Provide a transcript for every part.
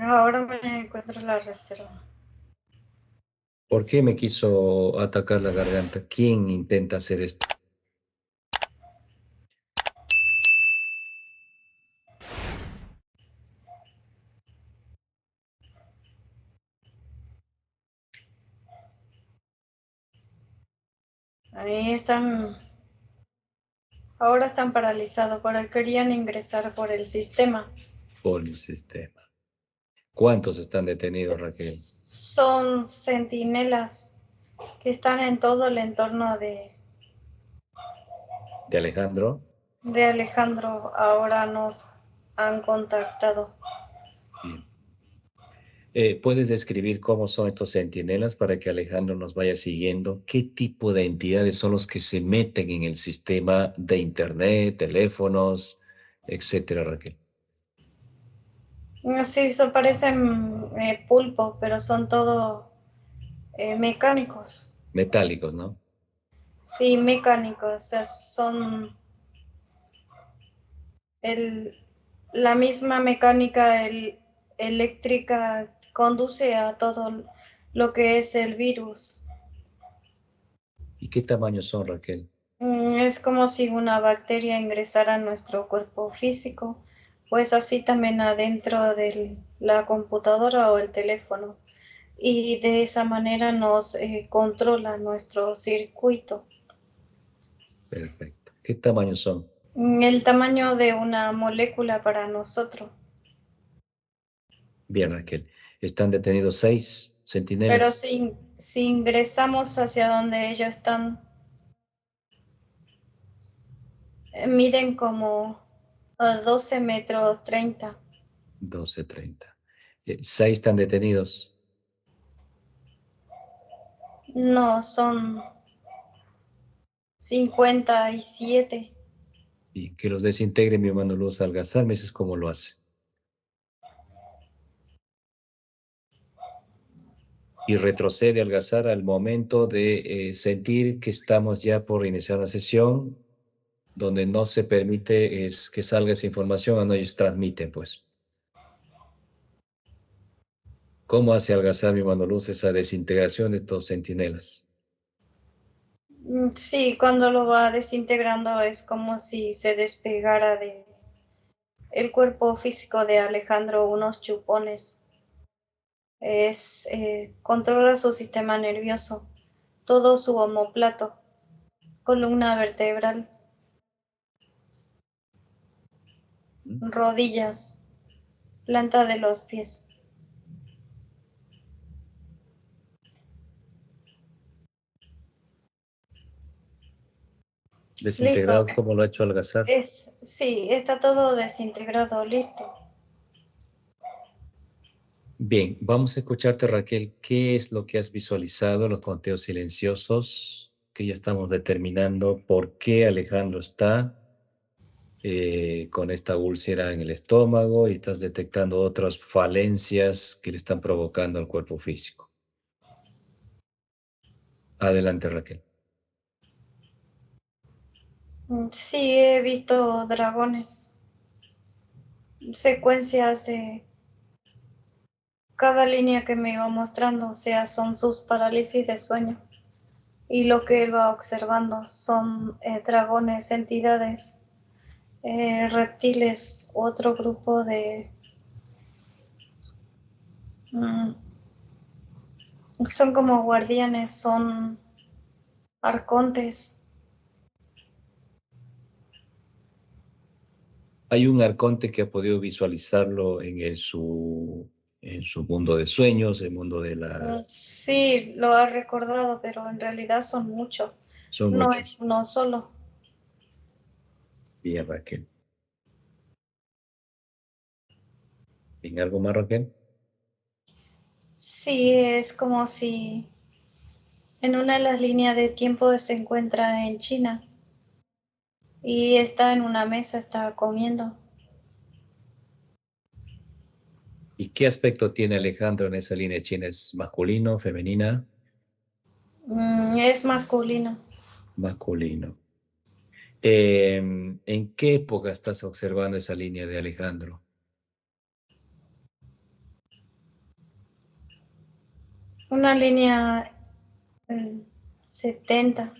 Ahora me encuentro en la reserva. ¿Por qué me quiso atacar la garganta? ¿Quién intenta hacer esto? Ahí están, ahora están paralizados, pero querían ingresar por el sistema. Por el sistema. ¿Cuántos están detenidos, Raquel? Son centinelas que están en todo el entorno ¿De Alejandro? de Alejandro. Ahora nos han contactado. Bien. ¿Puedes describir cómo son estos centinelas para que Alejandro nos vaya siguiendo? ¿Qué tipo de entidades son los que se meten en el sistema de internet, teléfonos, etcétera, Raquel? Sí, eso parecen pulpos, pero son todos mecánicos. Metálicos, ¿no? Sí, mecánicos. O sea, son el, la misma mecánica eléctrica conduce a todo lo que es el virus. ¿Y qué tamaño son, Raquel? Es como si una bacteria ingresara a nuestro cuerpo físico, pues así también adentro de la computadora o el teléfono. Y de esa manera nos controla nuestro circuito. Perfecto. ¿Qué tamaño son? El tamaño de una molécula para nosotros. Bien, Raquel. Están detenidos 6 Pero centinelas. si ingresamos hacia donde ellos están, miden como 12 metros 30. 12:30. 6 están detenidos. No, son 57. Y que los desintegre mi hermano Luz Algazar, me dices cómo lo hace. Y retrocede Algazar al momento de sentir que estamos ya por iniciar la sesión, donde no se permite es que salga esa información, no ellos transmiten, pues. ¿Cómo hace Algazar, mi hermano Luz, esa desintegración de estos centinelas? Sí, cuando lo va desintegrando es como si se despegara de el cuerpo físico de Alejandro unos chupones. Controla su sistema nervioso, todo su omóplato, columna vertebral, ¿Mm? rodillas, planta de los pies. Listo. Desintegrado como lo ha hecho Algazar. Sí, está todo desintegrado, listo. Bien, vamos a escucharte, Raquel. ¿Qué es lo que has visualizado en los conteos silenciosos? Que ya estamos determinando por qué Alejandro está con esta úlcera en el estómago y estás detectando otras falencias que le están provocando al cuerpo físico. Adelante, Raquel. Sí, he visto dragones, secuencias de cada línea que me iba mostrando, o sea, son sus parálisis de sueño. Y lo que él va observando son dragones, entidades, reptiles, otro grupo de Son como guardianes, son arcontes. Hay un arconte que ha podido visualizarlo en su mundo de sueños, el mundo de la... Sí, lo has recordado, pero en realidad son muchos. Son No es muchos. uno solo. Bien, Raquel. ¿En algo más, Raquel? Sí, es como si en una de las líneas de tiempo se encuentra en China y está en una mesa, está comiendo. ¿Y qué aspecto tiene Alejandro en esa línea china? ¿Es masculino, femenina? Es masculino. Masculino. ¿En qué época estás observando esa línea de Alejandro? Una línea mm, 70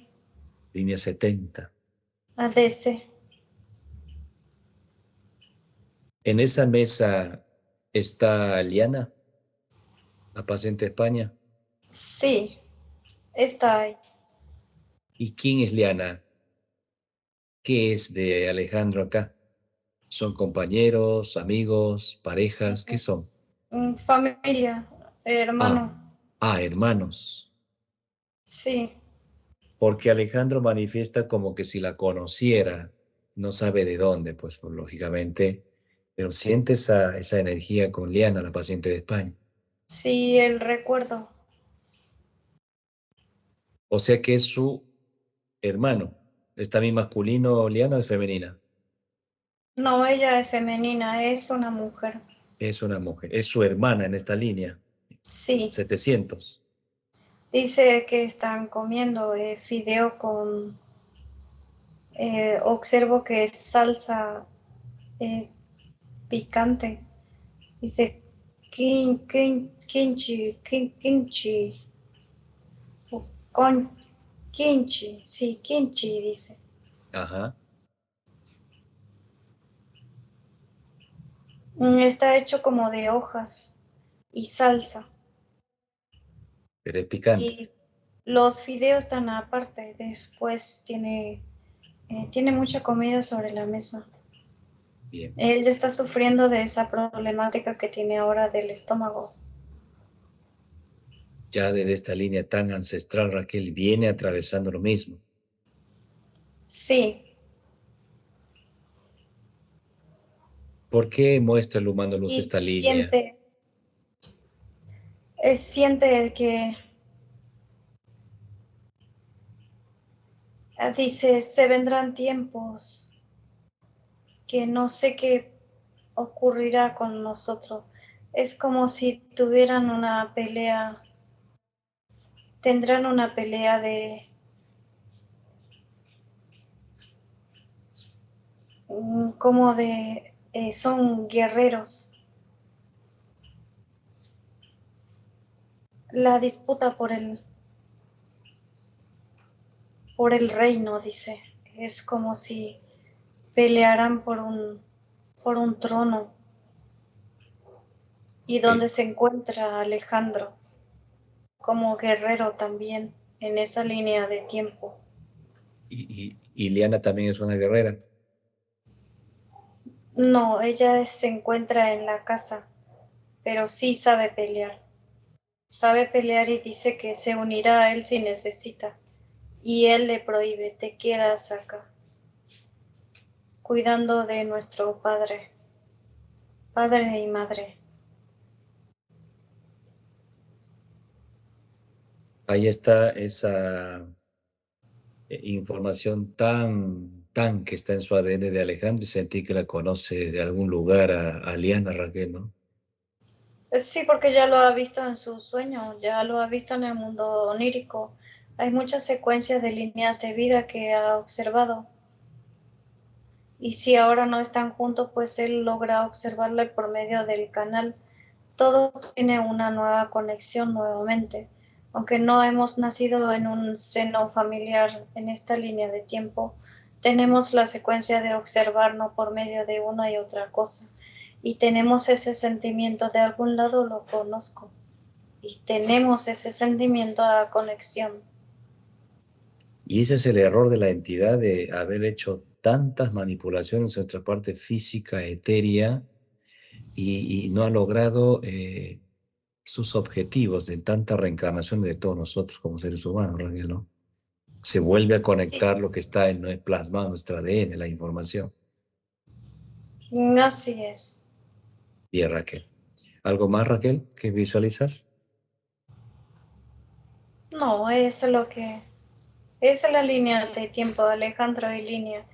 Línea 70. ADC. En esa mesa está Liana, la paciente de España. Sí, está ahí. ¿Y quién es Liana? ¿Qué es de Alejandro acá? ¿Son compañeros, amigos, parejas? ¿Qué son? Familia, Ah, hermano. hermanos. Sí, Porque Alejandro manifiesta como que si la conociera, no sabe de dónde, pues lógicamente, pero siente esa energía con Liana, la paciente de España. sí, el recuerdo. O sea que es su hermano. ¿Es también masculino, Liana, o es femenina? No, ella es femenina, es una mujer. Es una mujer. Es su hermana en esta línea. Sí, 700. dice que están comiendo fideo con, observo que es salsa eh, picante. Dice kimchi, o con kimchi, sí, kimchi dice. Ajá. Está hecho como de hojas y salsa. Pero es picante. Y los fideos están aparte. Después tiene mucha comida sobre la mesa. Bien. Él ya está sufriendo de esa problemática que tiene ahora del estómago. Ya desde esta línea tan ancestral, Raquel viene atravesando lo mismo. Sí, ¿Por qué muestra el humano luz y esta línea? siente que dice, se vendrán tiempos que no sé qué ocurrirá con nosotros. Es como si tuvieran una pelea, tendrán una pelea de como de son guerreros. La disputa por el reino, dice. Es como si pelearan por un trono. Y Eh, donde se encuentra Alejandro como guerrero también en esa línea de tiempo. y Liana también es una guerrera. No, ella se encuentra en la casa, pero sí sabe pelear. Sabe pelear y dice que se unirá a él si necesita. Y él le prohíbe, te quedas acá, cuidando de nuestro padre y madre. Ahí está esa información tan que está en su ADN de Alejandro y sentí que la conoce de algún lugar a Liana, Raquel, ¿no? Sí, porque ya lo ha visto en su sueño, ya lo ha visto en el mundo onírico. Hay muchas secuencias de líneas de vida que ha observado. Y si ahora no están juntos, pues él logra observarla por medio del canal. Todo tiene una nueva conexión nuevamente. Aunque no hemos nacido en un seno familiar en esta línea de tiempo, tenemos la secuencia de observarnos por medio de una y otra cosa. Y tenemos ese sentimiento, de algún lado lo conozco. y tenemos ese sentimiento de conexión. Y ese es el error de la entidad de haber hecho tantas manipulaciones en nuestra parte física, etérea, y no ha logrado sus objetivos de tanta reencarnación de todos nosotros como seres humanos, Raquel, ¿no? Se vuelve a Sí, conectar lo que está plasmado en nuestro ADN, la información. así es. Bien, Raquel. ¿Algo más, Raquel, que visualizas? No, eso es lo que... Esa es la línea de tiempo de Alejandro y línea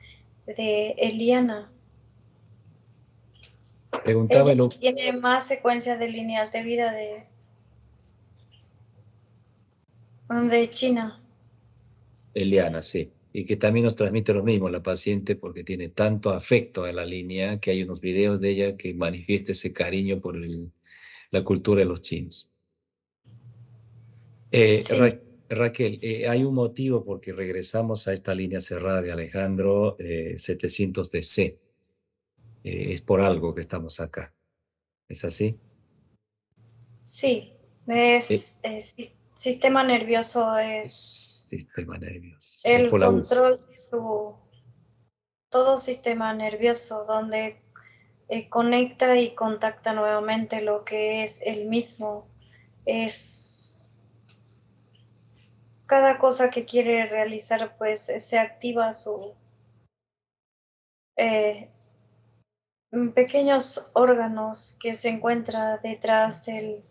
de Eliana. Preguntaba Ella el, sí tiene más secuencias de líneas de vida de China. Eliana, sí. Y que también nos transmite lo mismo la paciente porque tiene tanto afecto a la línea que hay unos videos de ella que manifiesta ese cariño por la cultura de los chinos. Sí, Raquel, hay un motivo porque regresamos a esta línea cerrada de Alejandro 700 DC. Es por algo que estamos acá. ¿Es así? sí. Eh, Sistema nervioso es Sistema nervioso. Es el por la UCI. control de su todo sistema nervioso donde conecta y contacta nuevamente lo que es el mismo. Es cada cosa que quiere realizar, pues se activa su eh, pequeños órganos que se encuentra detrás del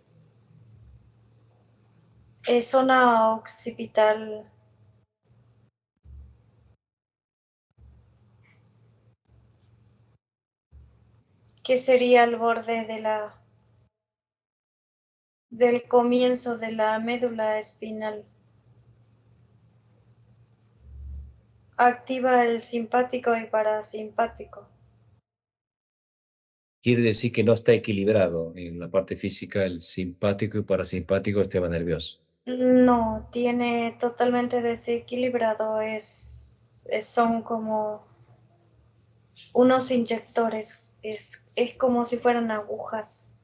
zona occipital, que sería el borde del comienzo de la médula espinal. Activa el simpático y parasimpático. Quiere decir que no está equilibrado en la parte física el simpático y parasimpático sistema nervioso. No, tiene totalmente desequilibrado, son como unos inyectores, es como si fueran agujas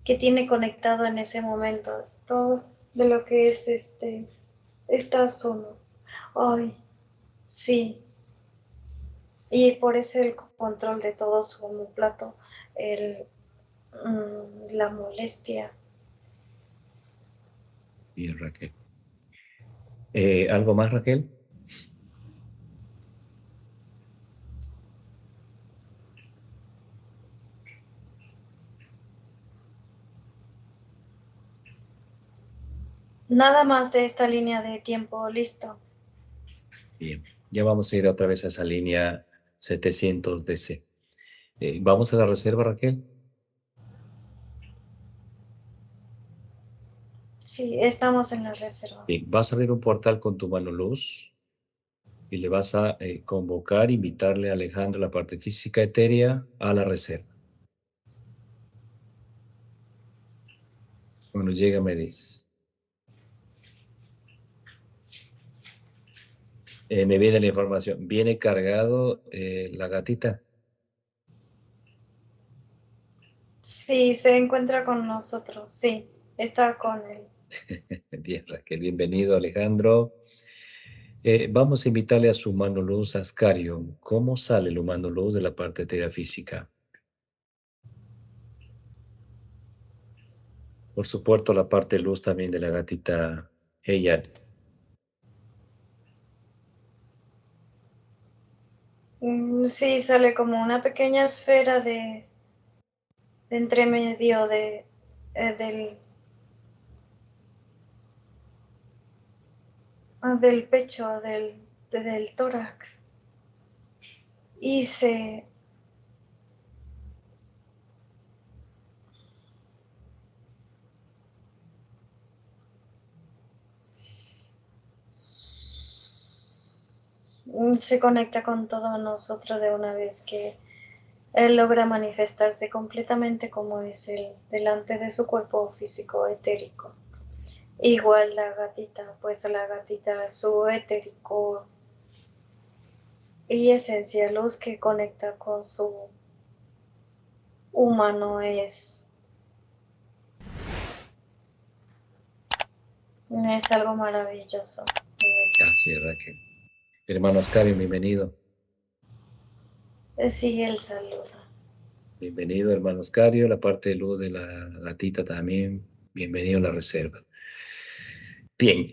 que tiene conectado en ese momento todo de lo que es esta zona. Ay, sí, y por eso el control de todo su omoplato, el, la molestia. Bien, Raquel. ¿Algo más, Raquel? Nada más de esta línea de tiempo, listo. Bien. Ya vamos a ir otra vez a esa línea 700 DC. ¿Vamos a la reserva, Raquel? Sí, estamos en la reserva. Bien. Vas a abrir un portal con tu mano luz y le vas a convocar, invitarle a Alejandro, la parte física etérea, a la reserva. Cuando llega me dices. Me viene la información. ¿Viene cargado la gatita? Sí, se encuentra con nosotros, sí, está con él. Bien, Raquel, bienvenido, Alejandro. Vamos a invitarle a su humano luz, Ascario. ¿Cómo sale el humano luz de la parte etérea física? Por supuesto, la parte luz también de la gatita, ella. Sí, sale como una pequeña esfera de entremedio del pecho, del tórax. Y se conecta con todos nosotros de una vez que él logra manifestarse completamente como es él, delante de su cuerpo físico etérico. Igual la gatita, pues la gatita, su etérico y esencia, luz que conecta con su humano es Es algo maravilloso. Así es, Raquel. Hermano Ascario, bienvenido. Sí, el saludo. Bienvenido, hermano Ascario. La parte de luz de la gatita también. Bienvenido a la reserva. Bien,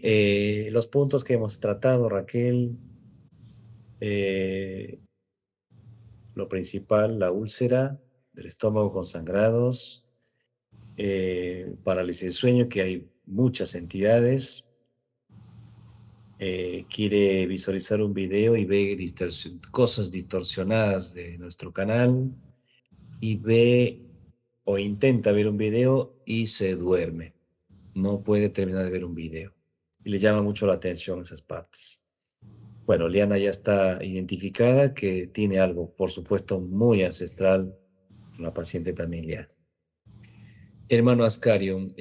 los puntos que hemos tratado, Raquel. Lo principal, la úlcera del estómago con sangrados, parálisis del sueño, que hay muchas entidades. Quiere visualizar un video y ve cosas distorsionadas de nuestro canal y ve o intenta ver un video y se duerme. No puede terminar de ver un video. Y le llama mucho la atención esas partes. Bueno, Liana ya está identificada que tiene algo, por supuesto, muy ancestral. Una paciente también, Liana. Hermano Ascarion,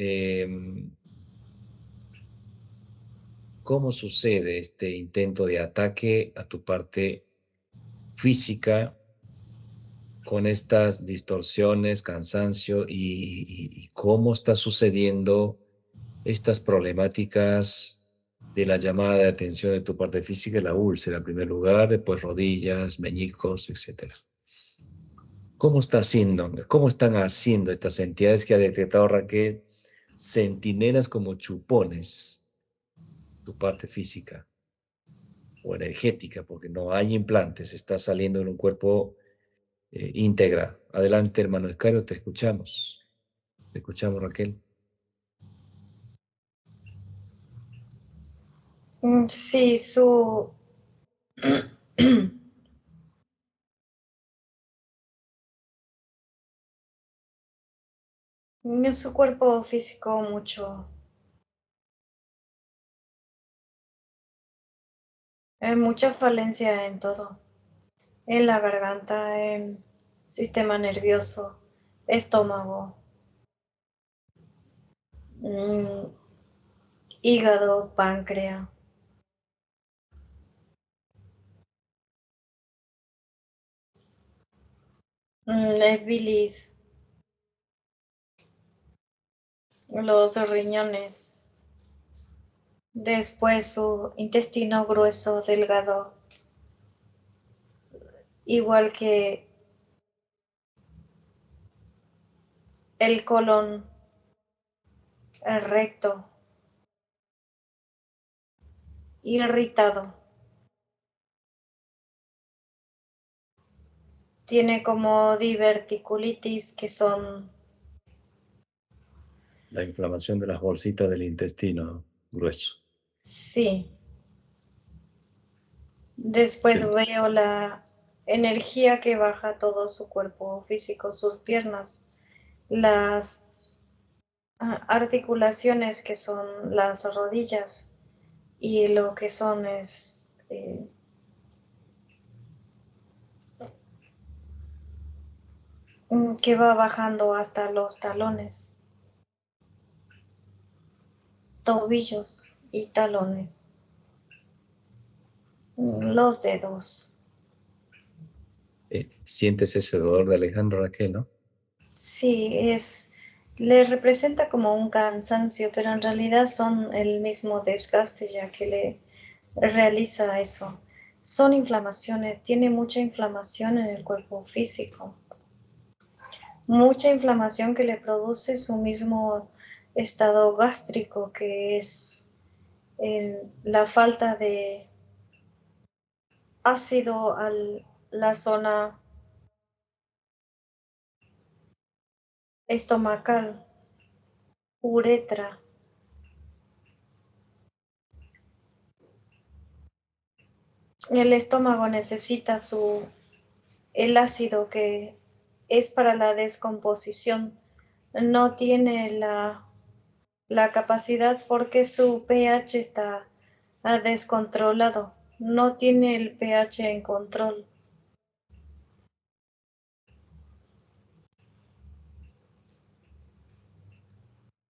¿cómo sucede este intento de ataque a tu parte física con estas distorsiones, cansancio y cómo está sucediendo estas problemáticas de la llamada de atención de tu parte física, la úlcera en primer lugar, después rodillas, meñicos, etcétera? ¿Cómo está haciendo, cómo están haciendo estas entidades que ha detectado Raquel, centinelas como chupones, tu parte física o energética, porque no hay implantes, está saliendo en un cuerpo integrado? Adelante, hermano Escario, te escuchamos. Te escuchamos, Raquel. Sí, su cuerpo físico mucha falencia en todo, en la garganta, en sistema nervioso, estómago, hígado, páncreas, bilis, los riñones, después su intestino grueso, delgado, igual que el colon, el recto, irritado. Tiene como diverticulitis, que son... La inflamación de las bolsitas del intestino grueso. Sí. Después Sí. veo la energía que baja todo su cuerpo físico, sus piernas, las articulaciones que son las rodillas, y lo que son es que va bajando hasta los talones, tobillos y talones, los dedos. Sientes ese dolor de Alejandro, Raquel, ¿no? Sí, le representa como un cansancio, pero en realidad son el mismo desgaste ya que le realiza eso. Son inflamaciones, tiene mucha inflamación en el cuerpo físico, mucha inflamación que le produce su mismo estado gástrico, que es la falta de ácido a la zona estomacal, uretra. El estómago necesita el ácido que es para la descomposición. No tiene la capacidad porque su pH está descontrolado. No tiene el pH en control.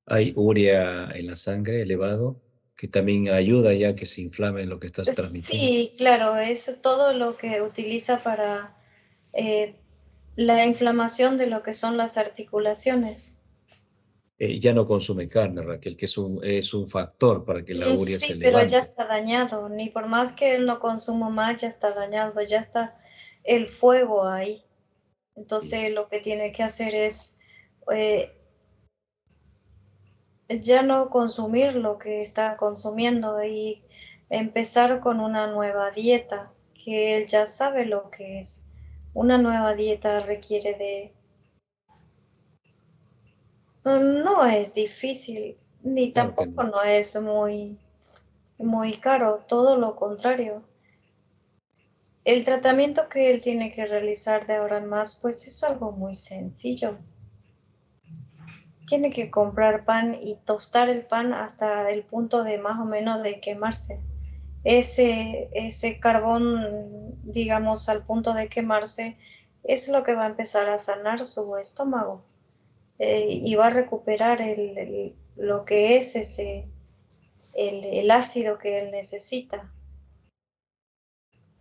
Hay urea en la sangre elevado, que también ayuda ya que se inflame lo que estás transmitiendo. Sí, claro, es todo lo que utiliza para eh, la inflamación de lo que son las articulaciones. Ya no consume carne, Raquel, que es un factor para que la urea se Sí, pero ya levante. está dañado. Ni por más que él no consuma más, ya está dañado. Ya está el fuego ahí. Bien, Entonces lo que tiene que hacer es eh, ya no consumir lo que está consumiendo y empezar con una nueva dieta, que él ya sabe lo que es. Una nueva dieta requiere de... No es difícil, ni claro que tampoco no. no es muy caro, todo lo contrario. El tratamiento que él tiene que realizar de ahora en más, pues es algo muy sencillo. Tiene que comprar pan y tostar el pan hasta el punto de más o menos de quemarse. Ese carbón, digamos, al punto de quemarse, es lo que va a empezar a sanar su estómago y va a recuperar lo que es el ácido que él necesita.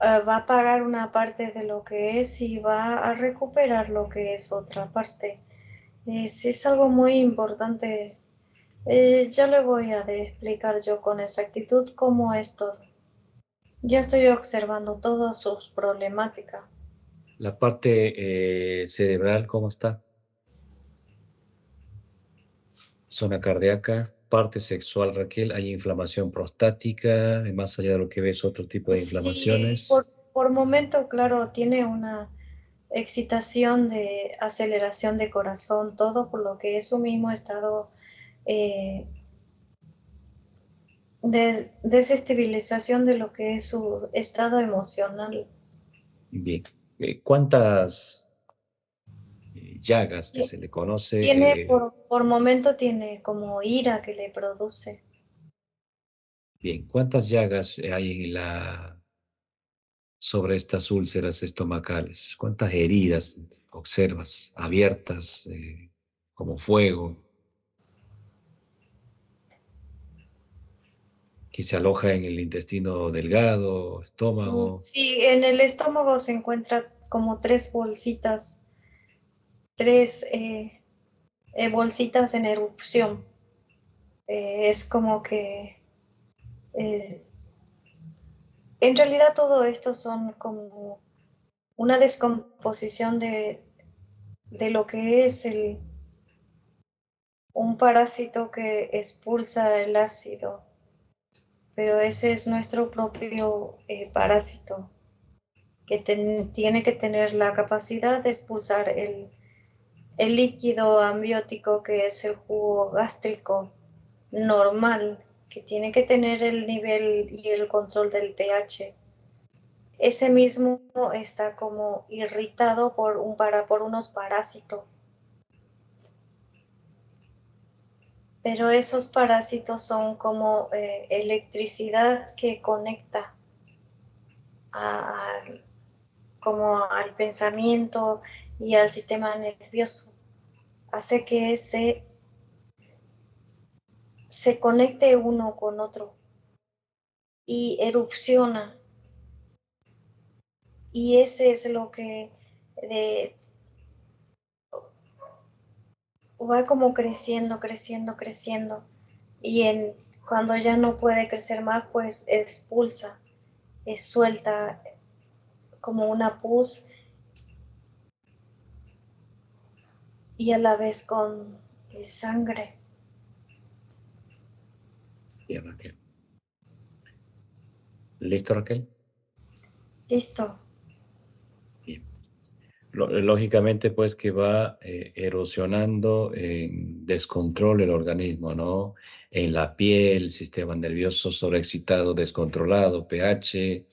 Va a pagar una parte de lo que es y va a recuperar lo que es otra parte. Es algo muy importante. Ya le voy a explicar yo con exactitud cómo es todo. Ya estoy observando todas sus problemáticas. La parte cerebral, ¿cómo está? Zona cardíaca, parte sexual, Raquel, hay inflamación prostática, más allá de lo que ves, otro tipo de Sí, inflamaciones. por momento, claro, tiene una excitación de aceleración de corazón, todo por lo que es su mismo estado eh, de desestabilización de lo que es su estado emocional. Bien. ¿Cuántas llagas que se le Tiene, conoce? por momento tiene como ira que le produce. Bien, ¿cuántas llagas hay en sobre estas úlceras estomacales? ¿Cuántas heridas observas abiertas como fuego que se aloja en el intestino delgado, estómago? Sí, en el estómago se encuentra como tres bolsitas, tres bolsitas en erupción. Es como que eh, en realidad todo esto son como una descomposición de lo que es un parásito que expulsa el ácido, pero ese es nuestro propio parásito que tiene que tener la capacidad de expulsar el líquido ambiótico que es el jugo gástrico normal, que tiene que tener el nivel y el control del pH. Ese mismo está como irritado por unos parásitos, pero esos parásitos son como electricidad que conecta a- como al pensamiento y al sistema nervioso. Hace que se conecte uno con otro y erupciona. Y ese es lo que de, va como creciendo, creciendo, creciendo. Y cuando ya no puede crecer más, pues expulsa, suelta como una pus y a la vez con sangre. Bien, Raquel. ¿Listo, Raquel? Listo. Bien. Lógicamente, pues que va erosionando en descontrol el organismo, ¿no? En la piel, sistema nervioso sobreexcitado, descontrolado, pH,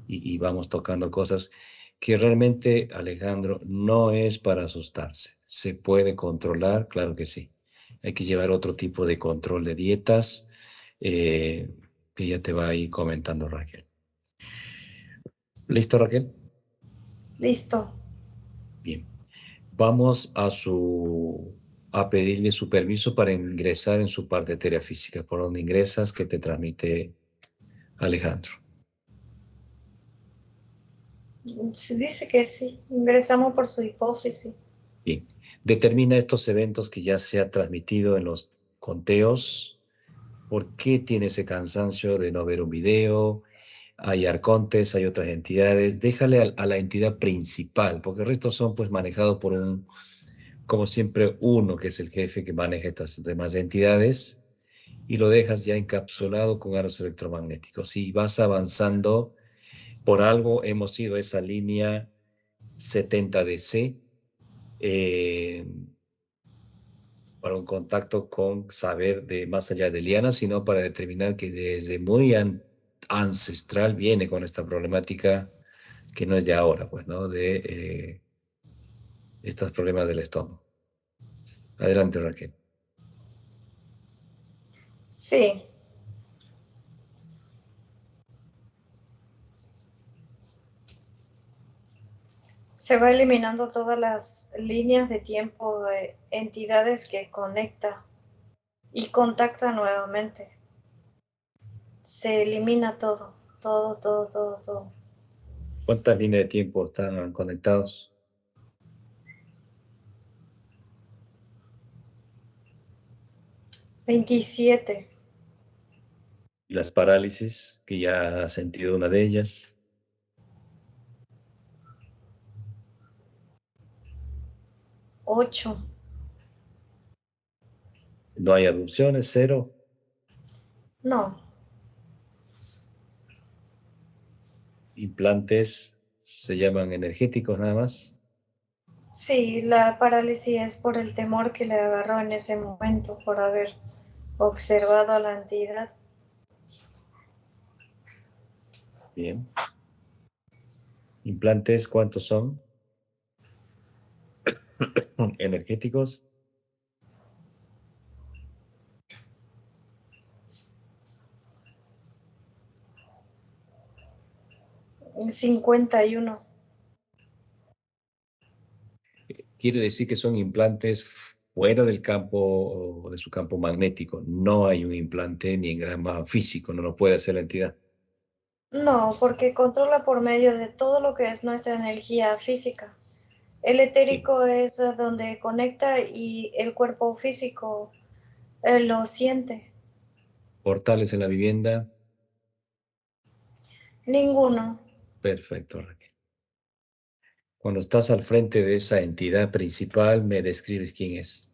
y vamos tocando cosas que realmente, Alejandro, no es para asustarse. ¿Se puede controlar? Claro que sí. Hay que llevar otro tipo de control de dietas eh, que ya te va a ir comentando Raquel. ¿Listo, Raquel? Listo. Bien. Vamos a pedirle su permiso para ingresar en su parte de terapia física. ¿Por donde ingresas? ¿Qué te transmite Alejandro? Se dice que sí. Ingresamos por su hipófisis. Bien. Determina estos eventos que ya se ha transmitido en los conteos. ¿Por qué tiene ese cansancio de no ver un video? Hay arcontes, hay otras entidades. Déjale a la entidad principal, porque el resto son pues manejados por un, como siempre, uno que es el jefe que maneja estas demás entidades y lo dejas ya encapsulado con aros electromagnéticos. Y vas avanzando, por algo hemos ido a esa línea 70DC para un contacto con saber de más allá de Liana, sino para determinar que desde muy ancestral viene con esta problemática que no es de ahora, pues, ¿no? De estos problemas del estómago. Adelante, Raquel. Sí, se va eliminando todas las líneas de tiempo de entidades que conecta y contacta nuevamente. Se elimina todo, todo, todo, todo, todo. ¿Cuántas líneas de tiempo están conectados? 27, Las parálisis, que ya has sentido una de ellas. 8, No hay adopciones, cero. no, Implantes se llaman energéticos nada más. sí, la parálisis es por el temor que le agarró en ese momento por haber observado a la entidad. Bien. Implantes, ¿cuántos son? Energéticos. 51, Quiere decir que son implantes fuera del campo o de su campo magnético. No hay un implante ni engrama físico, no lo puede hacer la entidad. no, porque controla por medio de todo lo que es nuestra energía física. El Bien. etérico es donde conecta y el cuerpo físico lo siente. Portales en la vivienda. Ninguno. Perfecto, Raquel. Cuando estás al frente de esa entidad principal, me describes quién es.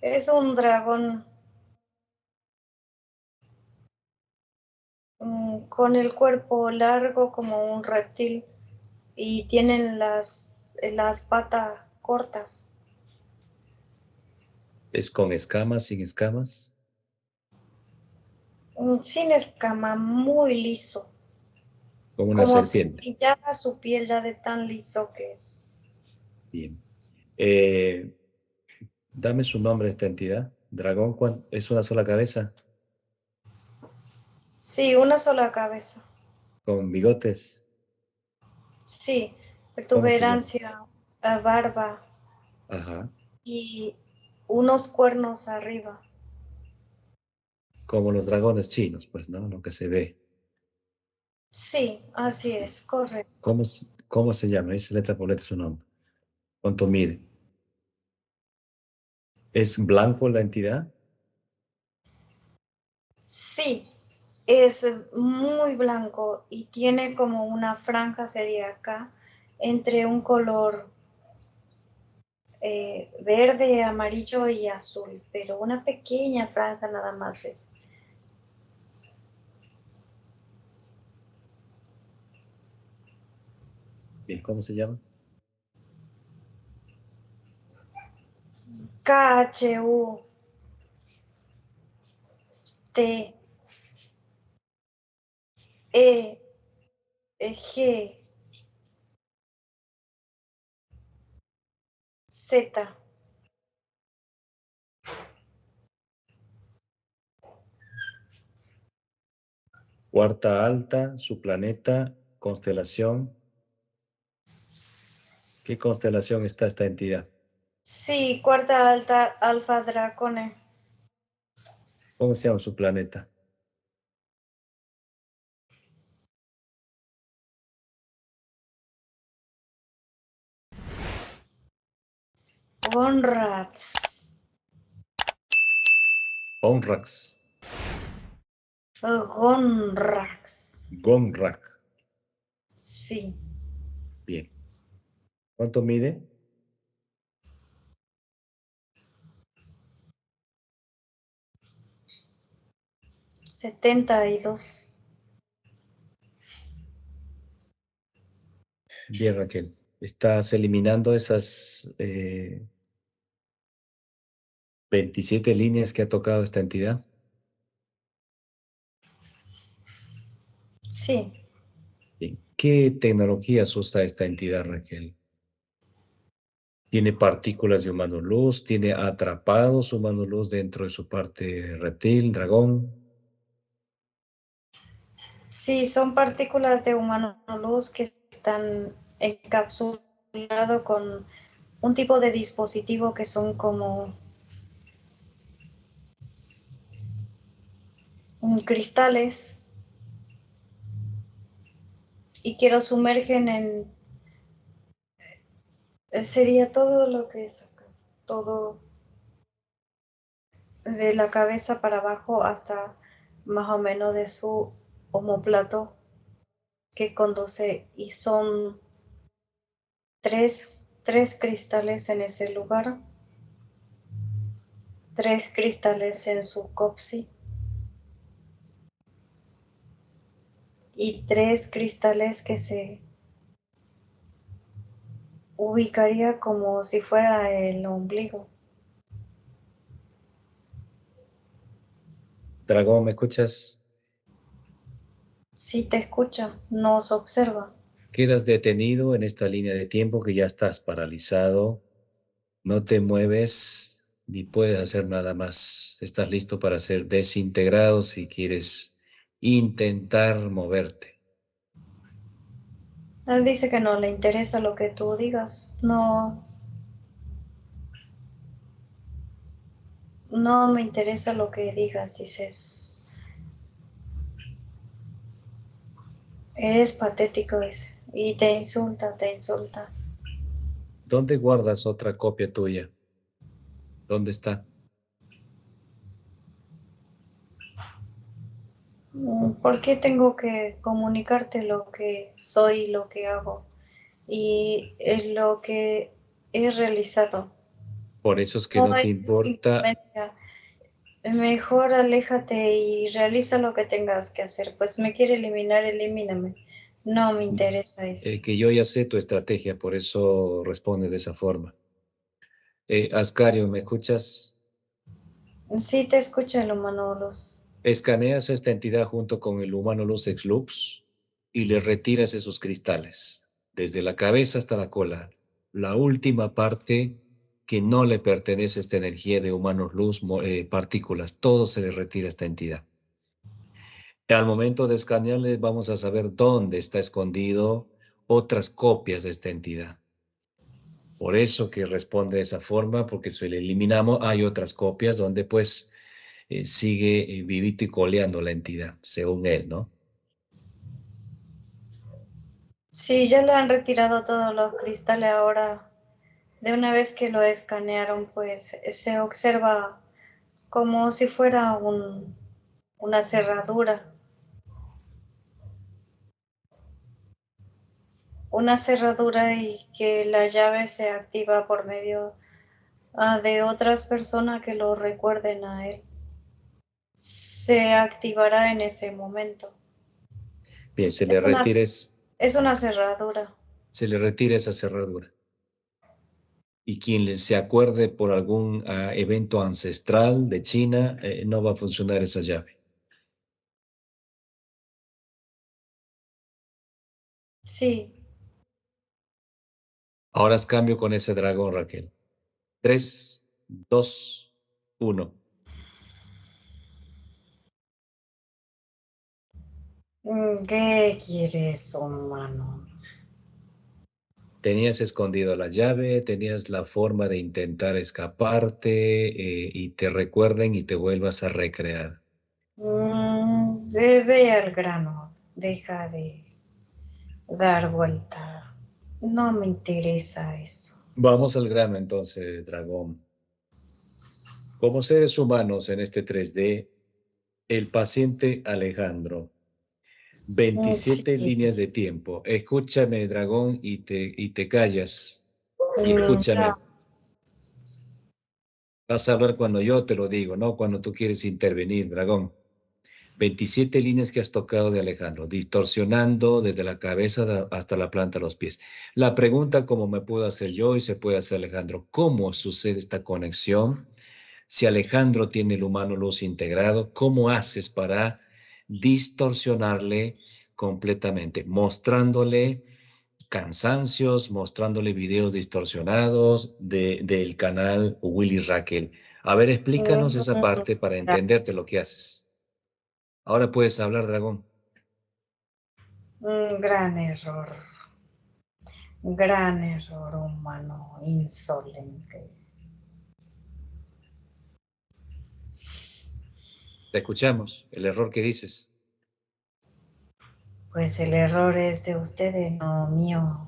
Es un dragón con el cuerpo largo como un reptil y tienen las patas cortas. ¿Es con escamas, sin escamas? Sin escama, muy liso. Como una Como serpiente. brillaba su piel ya de tan liso que es. Bien. Eh, Dame su nombre a esta entidad. Dragón, ¿es una sola cabeza? Sí, una sola cabeza. ¿Con bigotes? Sí, ¿Cómo se llama? protuberancia, barba Ajá. y unos cuernos arriba. Como los dragones chinos, pues, ¿no? Lo que se ve. Sí, así Bien. es, correcto. ¿Cómo se llama? Dice letra por letra su nombre. ¿Cuánto mide? ¿Es blanco la entidad? Sí, es muy blanco y tiene como una franja, sería acá, entre un color verde, amarillo y azul, pero una pequeña franja nada más es. Bien, ¿cómo se llama? KHUT E G Z. Cuarta alta, su planeta, constelación. ¿Qué constelación está esta entidad? Sí, cuarta alta, Alfa Dracone. ¿Cómo se llama su planeta? Gonrats. Onrax. Gonrax. Gonrak. Sí. Bien. ¿Cuánto mide? 72. Bien, Raquel. Estás eliminando esas 27 líneas que ha tocado esta entidad. Sí. Bien. ¿Qué tecnologías usa esta entidad, Raquel? ¿Tiene partículas de humano luz? ¿Tiene atrapados humano luz dentro de su parte reptil, dragón? Sí, son partículas de humano luz que están encapsulados con un tipo de dispositivo que son como cristales y que los sumergen en... Sería todo lo que es acá, todo de la cabeza para abajo hasta más o menos de su omóplato que conduce y son tres cristales en ese lugar, tres cristales en su copsi y tres cristales que se ubicaría como si fuera el ombligo. Dragón, ¿me escuchas? Si te escucha, nos observa. Quedas detenido en esta línea de tiempo que ya estás paralizado. No te mueves ni puedes hacer nada más. Estás listo para ser desintegrado si quieres intentar moverte. Él dice que no le interesa lo que tú digas. No, no me interesa lo que digas, dices. Eres patético, dice. Y te insulta, te insulta. ¿Dónde guardas otra copia tuya? ¿Dónde está? ¿Por qué tengo que comunicarte lo que soy, lo que hago y lo que he realizado? Por eso es que No no te es importa. influencia. Mejor aléjate y realiza lo que tengas que hacer. Pues me quiere eliminar, elimíname. No me interesa eso. Que yo ya sé tu estrategia, por eso responde de esa forma. Ascario, ¿me escuchas? Sí te escucha el humano luz. Escaneas a esta entidad junto con el humano luz exlux y le retiras esos cristales, desde la cabeza hasta la cola. La última parte que no le pertenece a esta energía de humanos luz, partículas, todo se le retira a esta entidad. Al momento de escanearles vamos a saber dónde está escondido otras copias de esta entidad. Por eso que responde de esa forma, porque si le eliminamos, hay otras copias donde pues sigue vivito y coleando la entidad, según él, ¿no? Sí, ya le han retirado todos los cristales ahora. De una vez que lo escanearon, pues se observa como si fuera una cerradura. Una cerradura y que la llave se activa por medio de otras personas que lo recuerden a él. Se activará en ese momento. Bien, Es una, es una cerradura. se le retira esa cerradura. Y quien se acuerde por algún evento ancestral de China, no va a funcionar esa llave. Sí. Ahora es cambio con ese dragón, Raquel. 3, 2, 1. ¿Qué quieres, humano? Tenías escondido la llave, tenías la forma de intentar escaparte y te recuerden y te vuelvas a recrear. Se ve al grano. Deja de dar vuelta. No me interesa eso. Vamos al grano entonces, dragón. Como seres humanos en este 3D, el paciente Alejandro, 27 Sí, líneas de tiempo. Escúchame, dragón, y te callas. Y ya, escúchame, vas a hablar cuando yo te lo digo, no cuando tú quieres intervenir, dragón. 27 líneas que has tocado de Alejandro, distorsionando desde la cabeza hasta la planta de los pies. La pregunta, como me puedo hacer yo y se puede hacer Alejandro, ¿cómo sucede esta conexión? Si Alejandro tiene el humano luz integrado, ¿cómo haces para distorsionarle completamente? Mostrándole cansancios, mostrándole videos distorsionados del canal Willy Raquel. A ver, explícanos esa parte para ya. entenderte lo que haces. Ahora puedes hablar, dragón. Un gran error humano, insolente. Te escuchamos, el error que dices. Pues el error es de ustedes, no mío.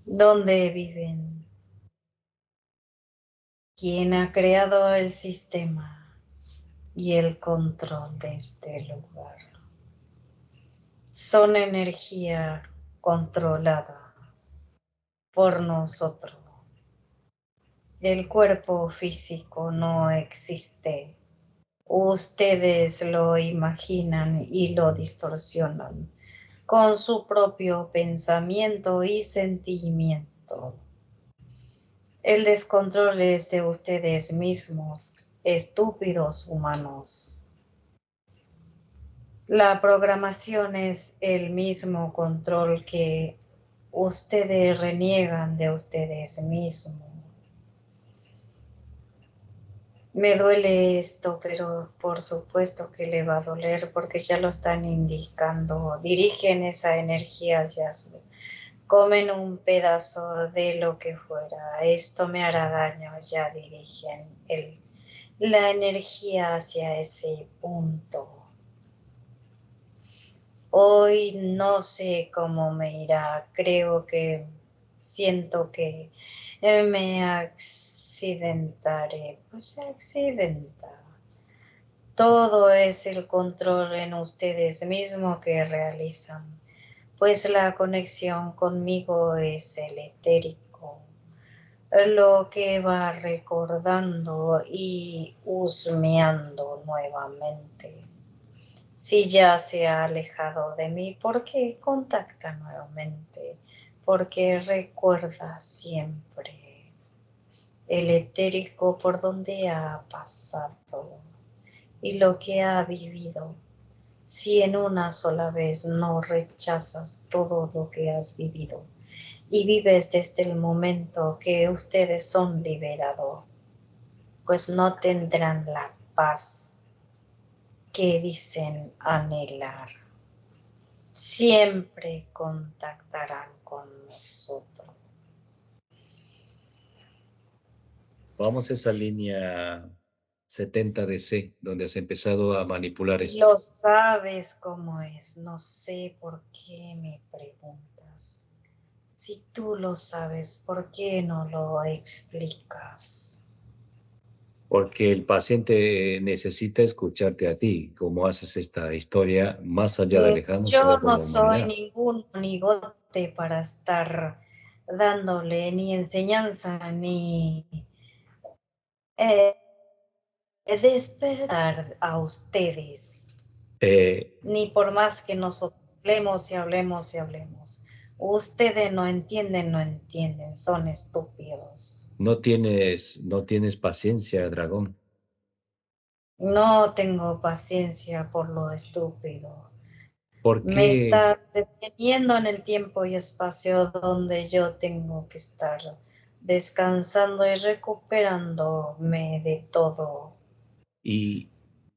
¿Dónde viven? ¿Quién ha creado el sistema y el control de este lugar? Son energía controlada por nosotros. El cuerpo físico no existe. Ustedes lo imaginan y lo distorsionan con su propio pensamiento y sentimiento. El descontrol es de ustedes mismos, estúpidos humanos. La programación es el mismo control que ustedes reniegan de ustedes mismos. Me duele esto, pero por supuesto que le va a doler porque ya lo están indicando. Dirigen esa energía hacia su. Comen un pedazo de lo que fuera. Esto me hará daño. Ya dirigen la energía hacia ese punto. Hoy no sé cómo me irá. Siento que me accidentaré. Pues se accidenta. Todo es el control en ustedes mismos que realizan, pues la conexión conmigo es el etérico, lo que va recordando y husmeando nuevamente. Si ya se ha alejado de mí, ¿por qué contacta nuevamente? Porque recuerda siempre el etérico por donde ha pasado y lo que ha vivido. Si en una sola vez no rechazas todo lo que has vivido y vives desde el momento que ustedes son liberados, pues no tendrán la paz que dicen anhelar. Siempre contactarán con nosotros. Vamos a esa línea 70 DC, donde has empezado a manipular esto. Lo sabes cómo es, no sé por qué me preguntas. Si tú lo sabes, ¿por qué no lo explicas? Porque el paciente necesita escucharte a ti, cómo haces esta historia más allá de Alejandro, Yo sino por no la soy humanidad. ningún monigote para estar dándole ni enseñanza ni eh, despertar a ustedes. Ni por más que nosotros hablemos y hablemos y hablemos. Ustedes no entienden, son estúpidos. No tienes paciencia, dragón. No tengo paciencia por lo estúpido. ¿Por Me qué? estás deteniendo en el tiempo y espacio donde yo tengo que estar descansando y recuperándome de todo. Y,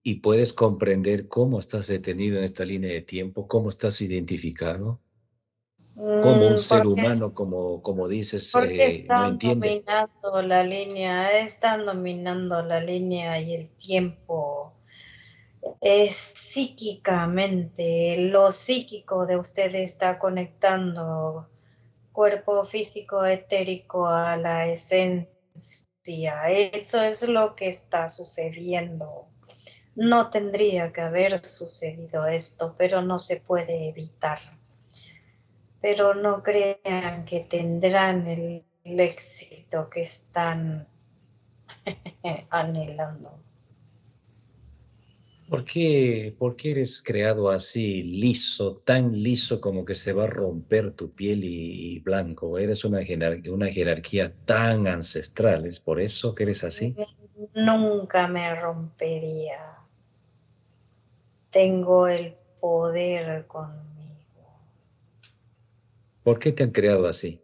y puedes comprender cómo estás detenido en esta línea de tiempo, cómo estás identificado, cómo un ser Porque, humano, como dices, porque no entiende. están dominando la línea y el tiempo. Es psíquicamente, lo psíquico de usted está conectando cuerpo físico etérico a la esencia. Eso es lo que está sucediendo. No tendría que haber sucedido esto, pero no se puede evitar. Pero no crean que tendrán el éxito que están anhelando. Por qué eres creado así, liso, tan liso como que se va a romper tu piel y blanco? Eres una jerarquía tan ancestral, ¿es por eso que eres así? Nunca me rompería. Tengo el poder conmigo. ¿Por qué te han creado así?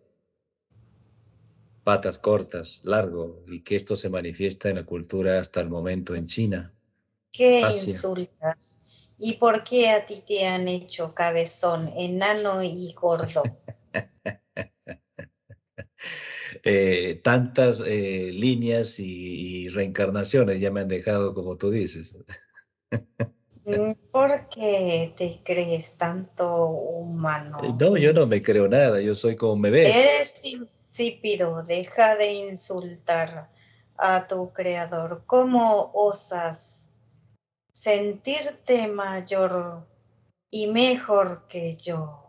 Patas cortas, largo, y que esto se manifiesta en la cultura hasta el momento en China, ¿Qué Asia. insultas? ¿Y por qué a ti te han hecho cabezón, enano y gordo? Tantas líneas y reencarnaciones ya me han dejado como tú dices. ¿Por qué te crees tanto humano? No, yo no me creo nada, yo soy como me ves. Eres insípido, deja de insultar a tu creador. ¿Cómo osas sentirte mayor y mejor que yo?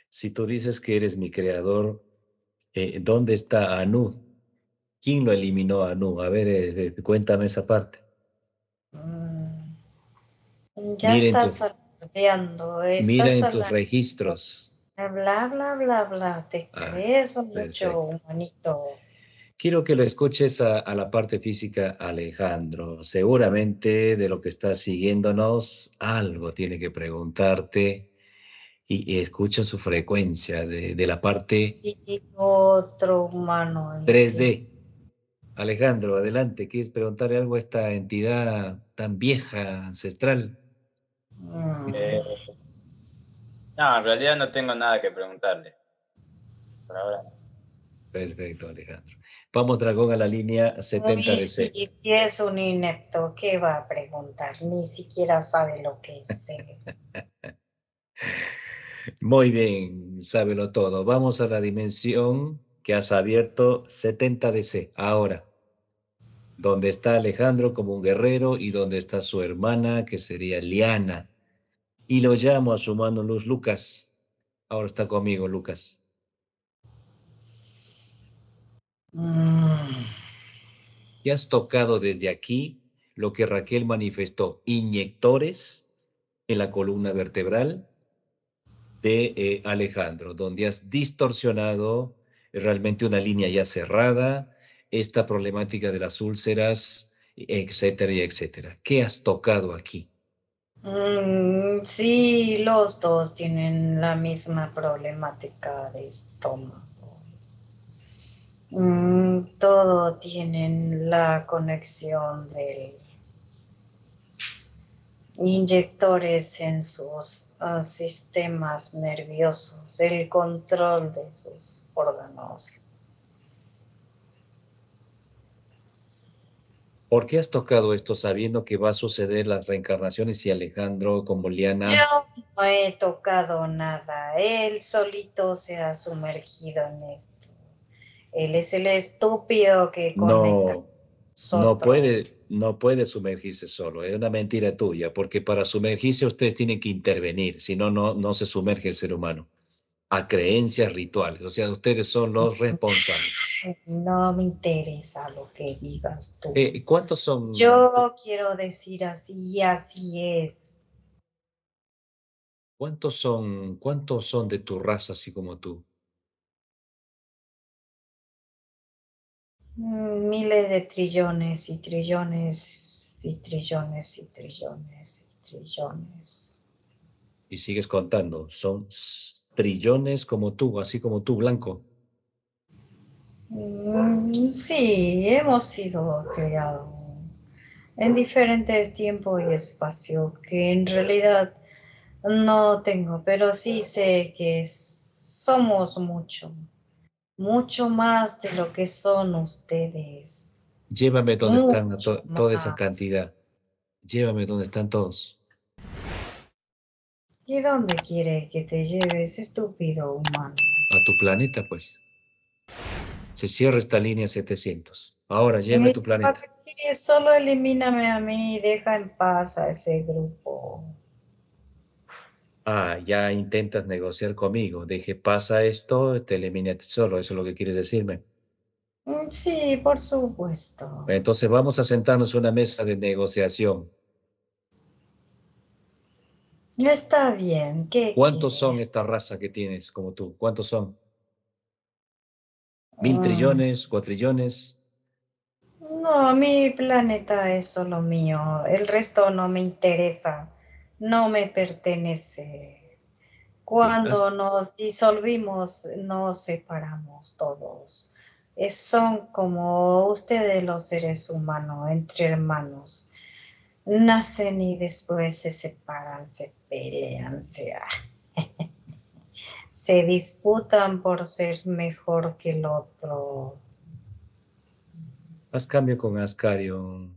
Si tú dices que eres mi creador, ¿dónde está Anu? ¿Quién lo eliminó a Anu? A ver, cuéntame esa parte. Mm, ya Mira en estás tus, alardeando, mira estás en tus hablando, registros. bla, bla, bla, bla, te Ah, crees mucho, perfecto. humanito. Quiero que lo escuches a la parte física, Alejandro. Seguramente de lo que estás siguiéndonos, algo tiene que preguntarte y escucha su frecuencia de la parte Sí, otro humano en sí. 3D. Alejandro, adelante. ¿Quieres preguntarle algo a esta entidad tan vieja, ancestral? Mm, Eh, no, en realidad no tengo nada que preguntarle. Por ahora no. Perfecto, Alejandro. Vamos, Dragón, a la línea Y 70DC. si es un inepto, ¿qué va a preguntar? Ni siquiera sabe lo que es. Muy bien, sábelo todo. Vamos a la dimensión que has abierto 70DC. Ahora, donde está Alejandro como un guerrero y donde está su hermana, que sería Liana. Y lo llamo a su mano Luz Lucas. Ahora está conmigo, Lucas. Mm, ¿Qué has tocado desde aquí? Lo que Raquel manifestó, inyectores en la columna vertebral de Alejandro, donde has distorsionado realmente una línea ya cerrada, esta problemática de las úlceras, etcétera, y etcétera. ¿Qué has tocado aquí? sí, los dos tienen la misma problemática de estómago. Todo tienen la conexión del inyectores en sus sistemas nerviosos, el control de sus órganos. ¿Por qué has tocado esto sabiendo que va a suceder las reencarnaciones y Alejandro con Yo Boliana? no he tocado nada, él solito se ha sumergido en esto. Él es el estúpido que conecta con No, nosotros. no puede sumergirse solo. Es una mentira tuya, porque para sumergirse ustedes tienen que intervenir, si no, no se sumerge el ser humano. A creencias rituales, o sea, ustedes son los responsables. No me interesa lo que digas tú. ¿Cuántos son, Yo quiero decir así y así es. cuántos son de tu raza así como tú? Miles de trillones y trillones y trillones y trillones y trillones. Y sigues contando, son trillones como tú, así como tú, Blanco. Sí, hemos sido creados en diferentes tiempos y espacios que en realidad no tengo, pero sí sé que somos mucho, mucho más de lo que son ustedes, Llévame donde están mucho toda esa más. cantidad. Llévame donde están todos. ¿Y dónde quiere que te lleves, estúpido humano? A tu planeta, pues. Se cierra esta línea 700. Ahora, llévame a tu ¿Para planeta. qué? Solo elimíname a mí y deja en paz a ese grupo. Ah, ya intentas negociar conmigo. Dije, pasa esto, te elimina a ti solo. ¿Eso es lo que quieres decirme? Sí, por supuesto. Entonces vamos a sentarnos en una mesa de negociación. Está bien, ¿qué ¿Cuántos son esta quieres? raza que tienes como tú? ¿Cuántos son? ¿Mil Mm, trillones? ¿Cuatrillones? no, mi planeta es solo mío. El resto no me interesa. No me pertenece. Bien, Cuando nos disolvimos, nos separamos todos. Son como ustedes los seres humanos, entre hermanos. Nacen y después se separan, se pelean, se disputan por ser mejor que el otro. haz cambio con Ascario,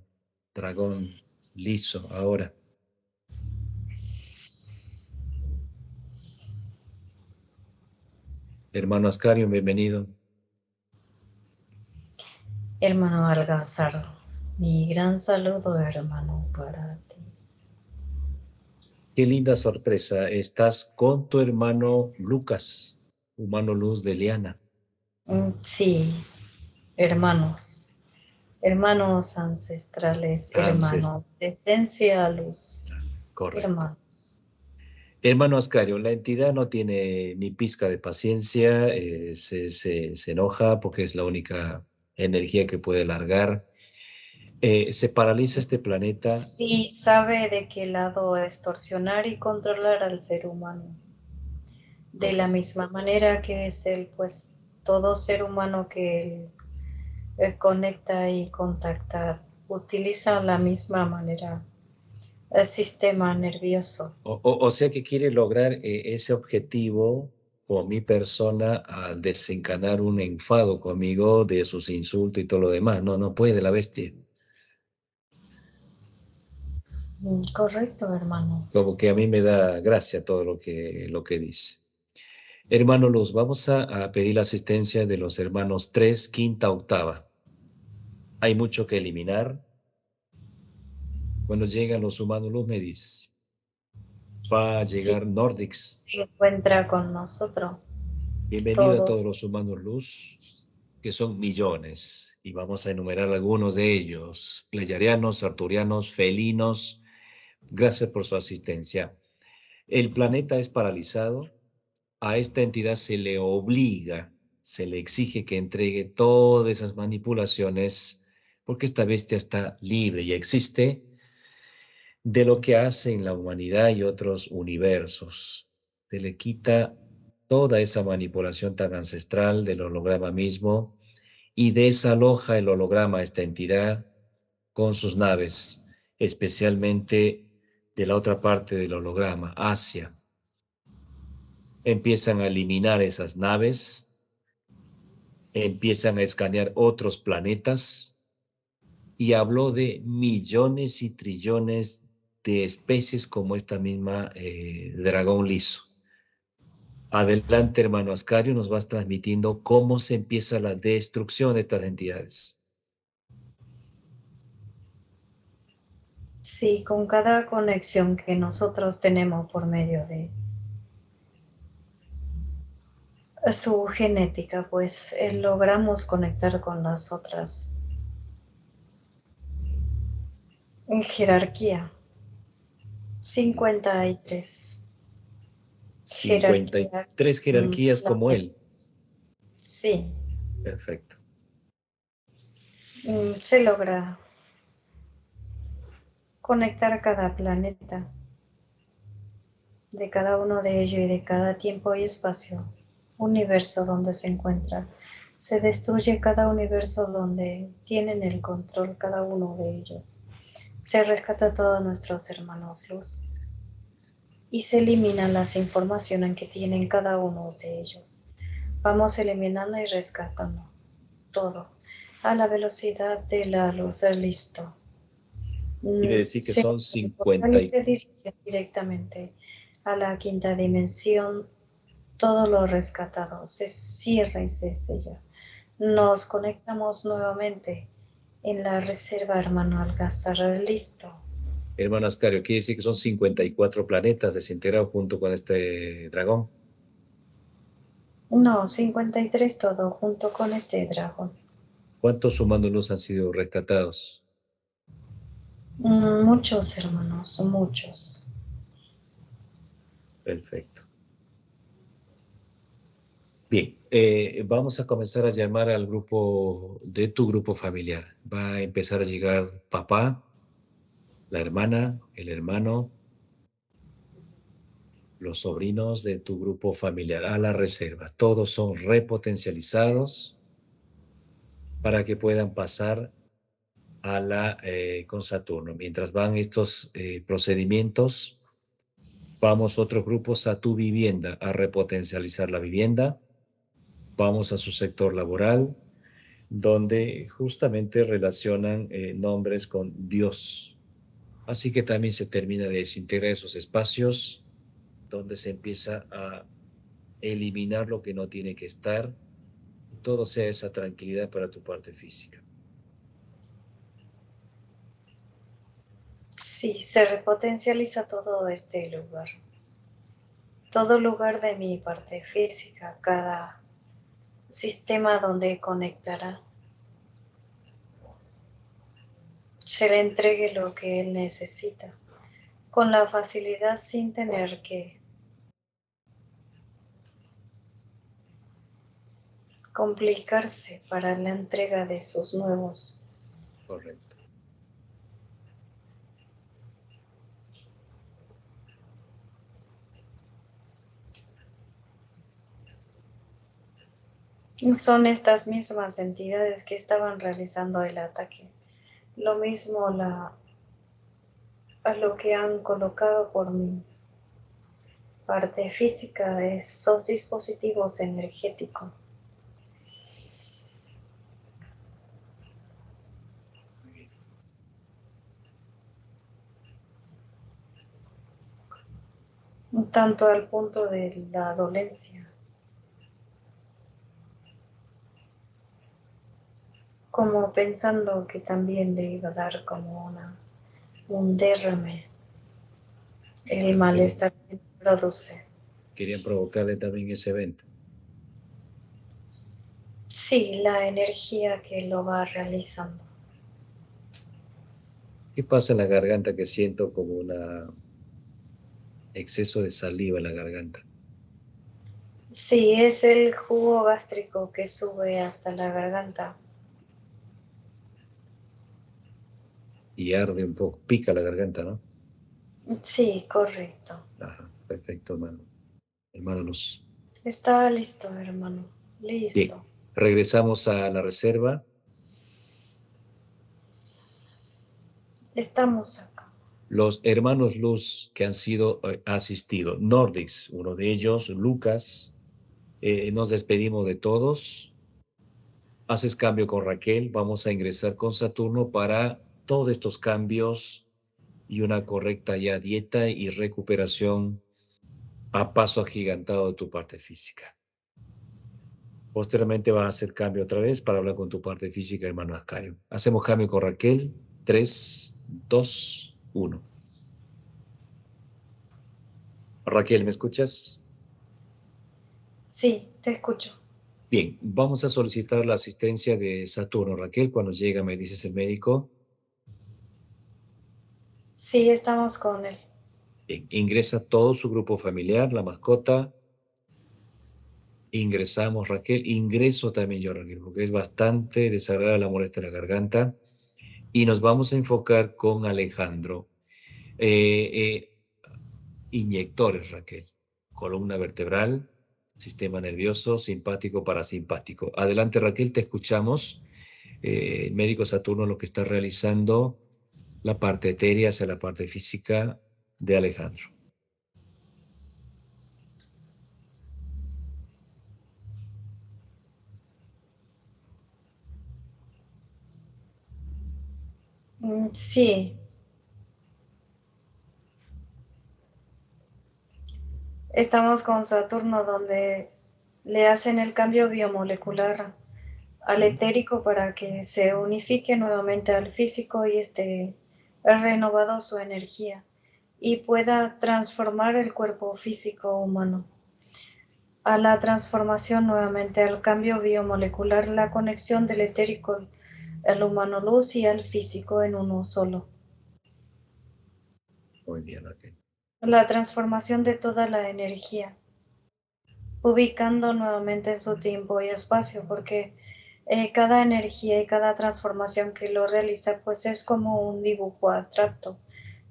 dragón liso, ahora. Hermano Ascario, bienvenido. Hermano Algázar, mi gran saludo, hermano, para ti. Qué linda sorpresa. Estás con tu hermano Lucas, humano luz de Liana. Sí, hermanos, hermanos ancestrales, Ancest, hermanos de esencia luz, correcto. hermanos. Hermano Ascario, la entidad no tiene ni pizca de paciencia, se enoja porque es la única energía que puede largar. Se paraliza este planeta. Sí, sabe de qué lado extorsionar y controlar al ser humano. De la Correcto. misma manera que es él, pues todo ser humano que él conecta y contacta utiliza la misma manera el sistema nervioso. O sea que quiere lograr ese objetivo con mi persona al desencadenar un enfado conmigo de sus insultos y todo lo demás. No, no puede la bestia. Correcto, hermano. Como que a mí me da gracia todo lo que dice. Hermano Luz, vamos a pedir la asistencia de los hermanos 3, quinta, octava. Hay mucho que eliminar. Cuando llegan los humanos Luz, me dices. Va a Sí, llegar Nordix. se encuentra con nosotros Bienvenido a todos todos. los humanos Luz, que son millones. Y vamos a enumerar algunos de ellos. Pleyadianos, arturianos, felinos. Gracias por su asistencia. El planeta es paralizado. A esta entidad se le obliga, se le exige que entregue todas esas manipulaciones, porque esta bestia está libre y existe de lo que hace en la humanidad y otros universos. Se le quita toda esa manipulación tan ancestral del holograma mismo y desaloja el holograma a esta entidad con sus naves, especialmente de la otra parte del holograma, Asia. Empiezan a eliminar esas naves, empiezan a escanear otros planetas y habló de millones y trillones de especies como esta misma dragón liso. Adelante, hermano Ascario, nos vas transmitiendo cómo se empieza la destrucción de estas entidades. Sí, con cada conexión que nosotros tenemos por medio de su genética, pues logramos conectar con las otras en jerarquía. 53 53 jerarquías. jerarquías como él. Sí, Perfecto. se logra conectar cada planeta de cada uno de ellos y de cada tiempo y espacio, universo donde se encuentra. Se destruye cada universo donde tienen el control cada uno de ellos. Se rescata a todos nuestros hermanos luz y se eliminan las informaciones que tienen cada uno de ellos. Vamos eliminando y rescatando todo a la velocidad de la luz. Listo. Quiere decir que Se son abre el portal 50 y se dirige directamente a la quinta dimensión. Todo lo rescatado se cierra y se sella. Nos conectamos nuevamente en la reserva, hermano Algázar. Listo. Hermano Ascario, quiere decir que son 54 planetas desintegrados junto con este dragón. No, 53 todo junto con este dragón. ¿Cuántos humanos luz han sido rescatados? Muchos hermanos, muchos. Perfecto. Bien, vamos a comenzar a llamar al grupo de tu grupo familiar. Va a empezar a llegar papá, la hermana, el hermano, los sobrinos de tu grupo familiar a la reserva. Todos son repotencializados para que puedan pasar a con Saturno. Mientras van estos procedimientos, vamos otros grupos a tu vivienda, a repotencializar la vivienda. Vamos a su sector laboral, donde justamente relacionan nombres con Dios. Así que también se termina de desintegrar esos espacios donde se empieza a eliminar lo que no tiene que estar, y todo sea esa tranquilidad para tu parte física. Sí, se repotencializa todo este lugar. Todo lugar de mi parte física, cada sistema donde conectará. Se le entregue lo que él necesita, con la facilidad sin tener que complicarse para la entrega de sus nuevos. Correcto. Son estas mismas entidades que estaban realizando el ataque. Lo mismo a lo que han colocado por mi parte física de esos dispositivos energéticos. Muy bien. Tanto al punto de la dolencia como pensando que también le iba a dar como un derrame. El malestar que produce. Querían provocarle también ese evento. Sí, la energía que lo va realizando. ¿Qué pasa en la garganta que siento como un exceso de saliva en la garganta? Sí, es el jugo gástrico que sube hasta la garganta. Y arde un poco, pica la garganta, ¿no? Sí, correcto. Ajá, perfecto, hermano. Hermano Luz. Está listo, hermano. Bien, Listo. regresamos a la reserva. Estamos acá. Los hermanos Luz que han sido asistidos, Nordix, uno de ellos, Lucas, nos despedimos de todos. Haces cambio con Raquel, vamos a ingresar con Saturno para todos estos cambios y una correcta ya dieta y recuperación a paso agigantado de tu parte física. Posteriormente vas a hacer cambio otra vez para hablar con tu parte física, hermano Ascario. Hacemos cambio con Raquel. 3, 2, 1. Raquel, ¿me escuchas? Sí, te escucho. Bien, vamos a solicitar la asistencia de Saturno. Raquel, cuando llega, me dices el médico. Sí, estamos con él. Bien, ingresa todo su grupo familiar, la mascota. Ingresamos, Raquel. Ingreso también yo, Raquel, porque es bastante desagradable la molestia de la garganta. Y nos vamos a enfocar con Alejandro. Eh, Inyectores, Raquel. Columna vertebral, sistema nervioso, simpático, parasimpático. Adelante, Raquel, te escuchamos. El médico Saturno lo que está realizando la parte etérea hacia la parte física de Alejandro. Sí, Estamos con Saturno, donde le hacen el cambio biomolecular al etérico para que se unifique nuevamente al físico y esté renovado su energía y pueda transformar el cuerpo físico humano. A la transformación nuevamente, al cambio biomolecular, la conexión del etérico, el humano luz y el físico en uno solo. Muy bien, Raquel. La transformación de toda la energía, ubicando nuevamente su tiempo y espacio, porque cada energía y cada transformación que lo realiza, pues es como un dibujo abstracto.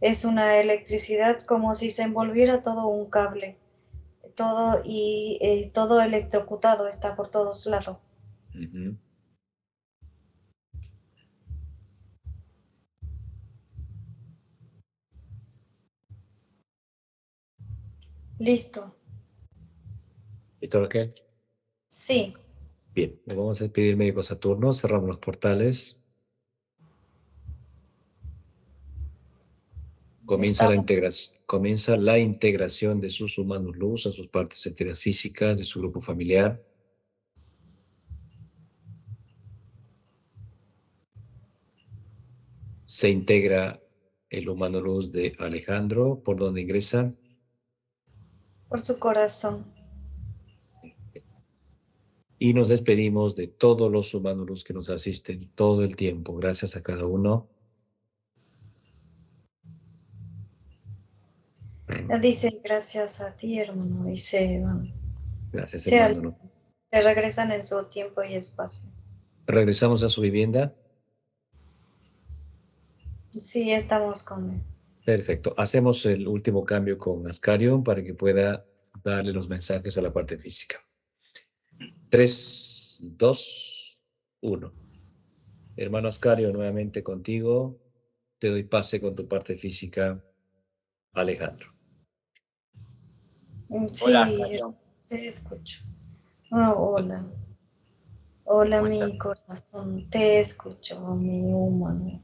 Es una electricidad como si se envolviera todo un cable, todo y todo electrocutado, está por todos lados. Ujú. Listo. ¿Listo, Raquel? Sí. Bien, le vamos a despedir médico Saturno, cerramos los portales. Estamos. Comienza la integración de sus humanos luz a sus partes enteras físicas, de su grupo familiar. Se integra el humano luz de Alejandro, por donde ingresa. Por su corazón. Y nos despedimos de todos los humanos luz que nos asisten todo el tiempo. Gracias a cada uno. Dice gracias a ti, hermano, y se van. Gracias, Se, hermano. se regresan en su tiempo y espacio. Regresamos a su vivienda. Sí, estamos con él. Perfecto. Hacemos el último cambio con Ascario para que pueda darle los mensajes a la parte física. 3, 2, 1. Hermano Ascario, nuevamente contigo. Te doy pase con tu parte física, Alejandro. Hola, Sí, Carión. te escucho. Oh, hola. Hola, ¿Cómo estás? mi corazón. Te escucho, mi humano.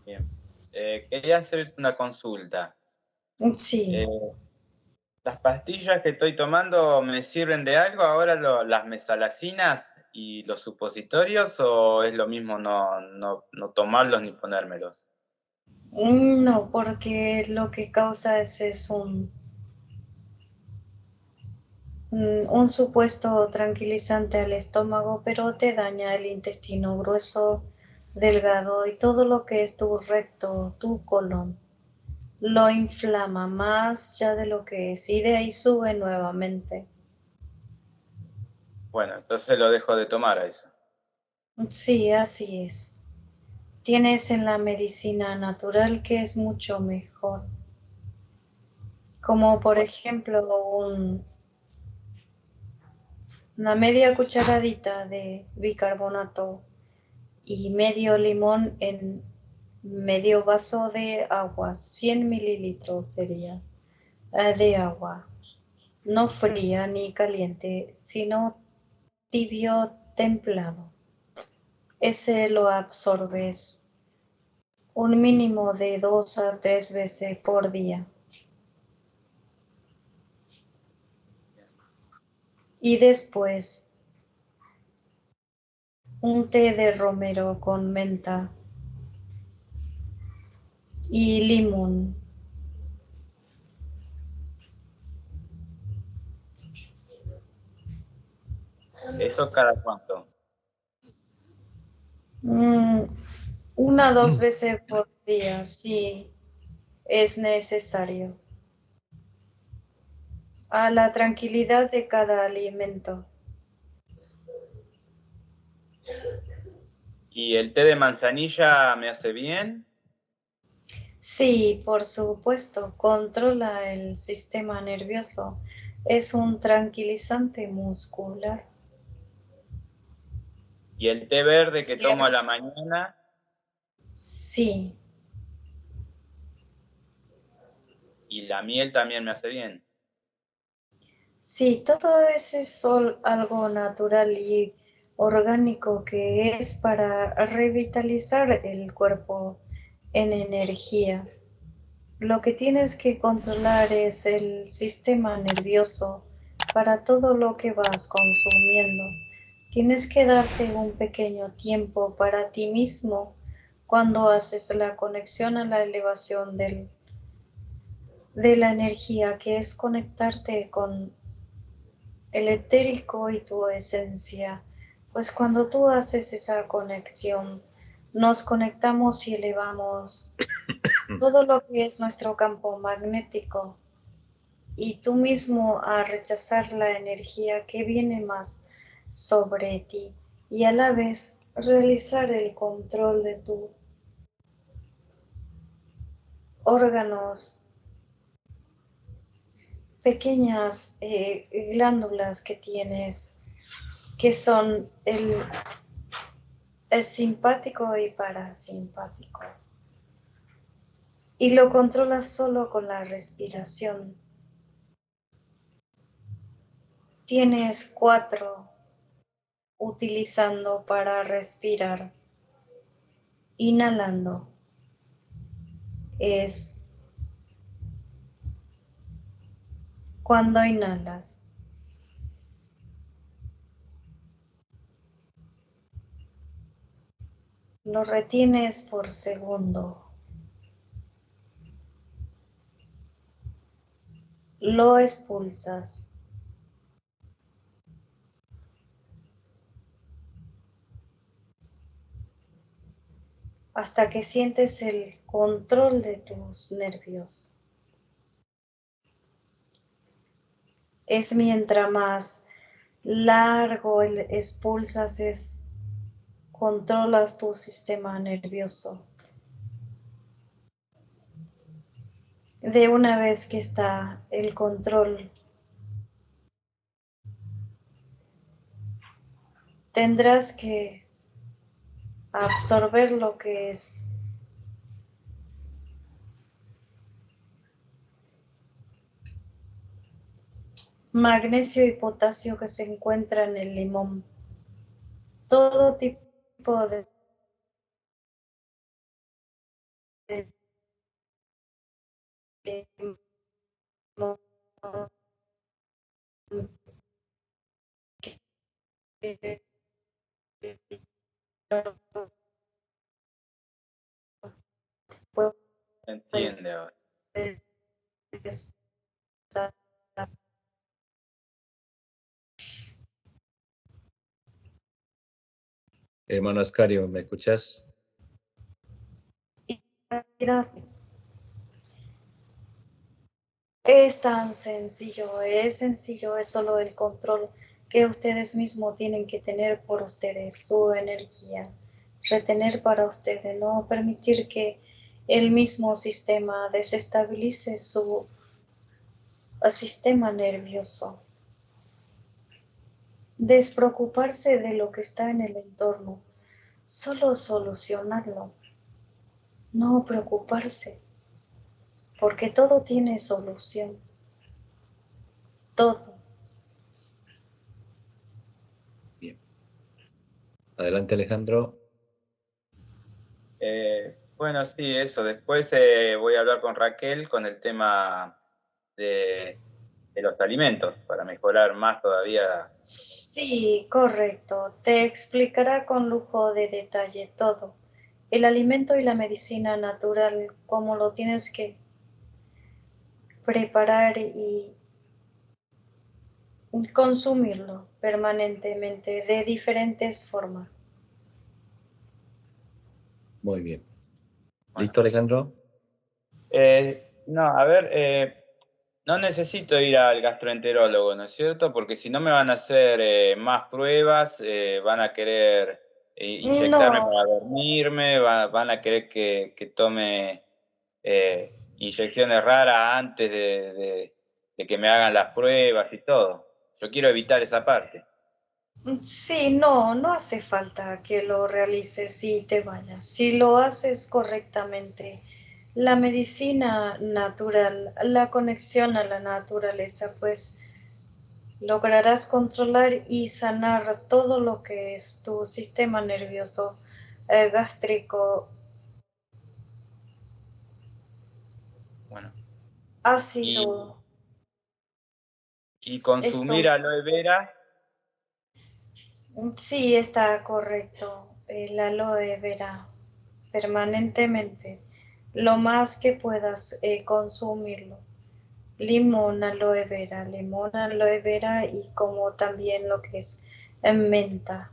Bien. Quería hacer una consulta. Sí. ¿Las pastillas que estoy tomando me sirven de algo ahora las mesalacinas y los supositorios o es lo mismo no tomarlos ni ponérmelos? No, porque lo que causa es un supuesto tranquilizante al estómago, pero te daña el intestino grueso, delgado y todo lo que es tu recto, tu colon. Lo inflama más ya de lo que es y de ahí sube nuevamente. Bueno, entonces lo dejo de tomar a eso. Sí, así es. Tienes en la medicina natural que es mucho mejor. Como por Bueno, ejemplo una media cucharadita de bicarbonato y medio limón en medio vaso de agua, 100 mililitros sería de agua, no fría ni caliente, sino tibio templado. Ese lo absorbes un mínimo de 2 a 3 veces por día. Y después un té de romero con menta y limón. ¿eso cada cuánto? 1 o 2 veces por día, si es necesario. A la tranquilidad de cada alimento. ¿Y el té de manzanilla me hace bien? Sí, por supuesto, controla el sistema nervioso. Es un tranquilizante muscular. ¿Y el té verde que tomo a la Cierras. mañana? Sí, ¿Y la miel también me hace bien? sí, todo eso es algo natural y orgánico que es para revitalizar el cuerpo en energía. Lo que tienes que controlar es el sistema nervioso para todo lo que vas consumiendo. Tienes que darte un pequeño tiempo para ti mismo cuando haces la conexión a la elevación de la energía, que es conectarte con el etérico y tu esencia. Pues cuando tú haces esa conexión, nos conectamos y elevamos todo lo que es nuestro campo magnético, y tú mismo a rechazar la energía que viene más sobre ti, y a la vez realizar el control de tus órganos, pequeñas glándulas que tienes, que son el simpático y parasimpático, y lo controlas solo con la respiración. Tienes 4 utilizando para respirar. Inhalando es cuando inhalas. Lo retienes por segundo. Lo expulsas. Hasta que sientes el control de tus nervios. Es mientras más largo expulsas, controlas tu sistema nervioso. De una vez que está el control, tendrás que absorber lo que es magnesio y potasio que se encuentra en el limón. Todo tipo de limón que Entiende ahora. puedes Hermano Ascario, ¿me escuchás? Es tan sencillo, es solo el control que ustedes mismos tienen que tener por ustedes, su energía, retener para ustedes, no permitir que el mismo sistema desestabilice su sistema nervioso. Despreocuparse de lo que está en el entorno, solo solucionarlo, no preocuparse, porque todo tiene solución, todo. Bien. Adelante, Alejandro. Bueno, sí, eso. Después voy a hablar con Raquel con el tema de los alimentos para mejorar más todavía. Sí, correcto. Te explicará con lujo de detalle todo. El alimento y la medicina natural, cómo lo tienes que preparar y consumirlo permanentemente de diferentes formas. Muy bien. Bueno. ¿Listo, Alejandro? No, a ver, no necesito ir al gastroenterólogo, ¿no es cierto? Porque si no me van a hacer más pruebas, van a querer inyectarme No, para dormirme, van a querer que tome inyecciones raras antes de que me hagan las pruebas y todo. Yo quiero evitar esa parte. sí, no hace falta que lo realices y te vayas. Si lo haces correctamente, la medicina natural, la conexión a la naturaleza, pues lograrás controlar y sanar todo lo que es tu sistema nervioso, gástrico. ácido. Y Esto, consumir aloe vera. sí, está correcto. El aloe vera permanentemente, lo más que puedas consumirlo. Limón, aloe vera y como también lo que es menta.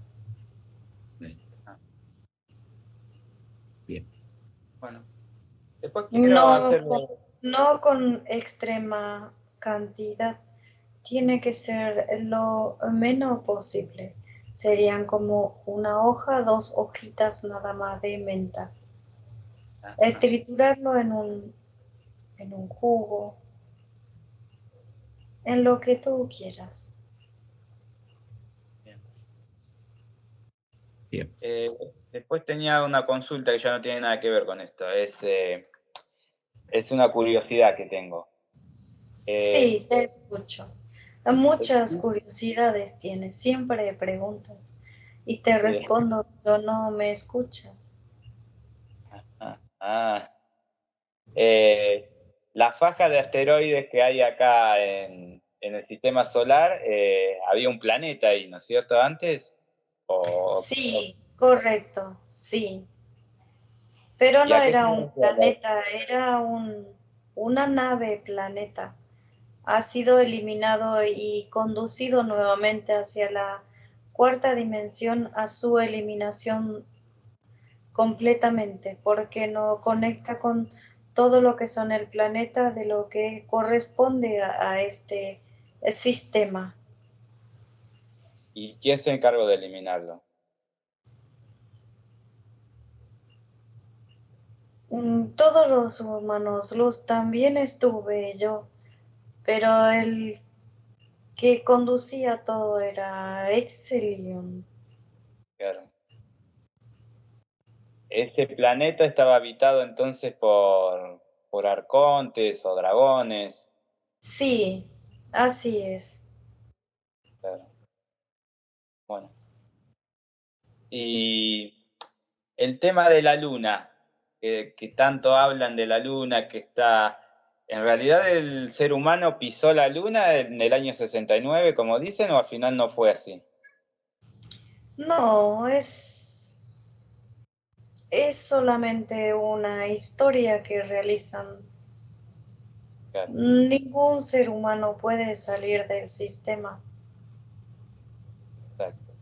Bien. Bueno, después quiero hacer... No con extrema cantidad, tiene que ser lo menos posible. Serían como una hoja, 2 hojitas nada más de menta. Triturarlo en un jugo, en lo que tú quieras. Bien. Después tenía una consulta que ya no tiene nada que ver con esto. Es una curiosidad que tengo. Sí, te escucho. Muchas curiosidades tienes, siempre preguntas y te Sí. respondo, pero no me escuchas. La faja de asteroides que hay acá en el sistema solar, había un planeta ahí, ¿no es cierto? Antes. Sí, correcto, sí. Pero ¿Y no a qué se era un refiere? planeta, era una nave planeta. Ha sido eliminado y conducido nuevamente hacia la cuarta dimensión a su eliminación completamente, porque no conecta con todo lo que son el planeta de lo que corresponde a este sistema. ¿Y quién se encargó de eliminarlo? Todos los humanos, luz, también estuve yo, pero el que conducía todo era Exelion. Claro. Ese planeta estaba habitado entonces por arcontes o dragones. Sí, así es. Claro. Bueno. Y el tema de la luna, que tanto hablan de la luna, que está... ¿En realidad el ser humano pisó la luna en el año 69, como dicen, o al final no fue así? No, es solamente una historia que realizan. Claro, Ningún ser humano puede salir del sistema. exacto.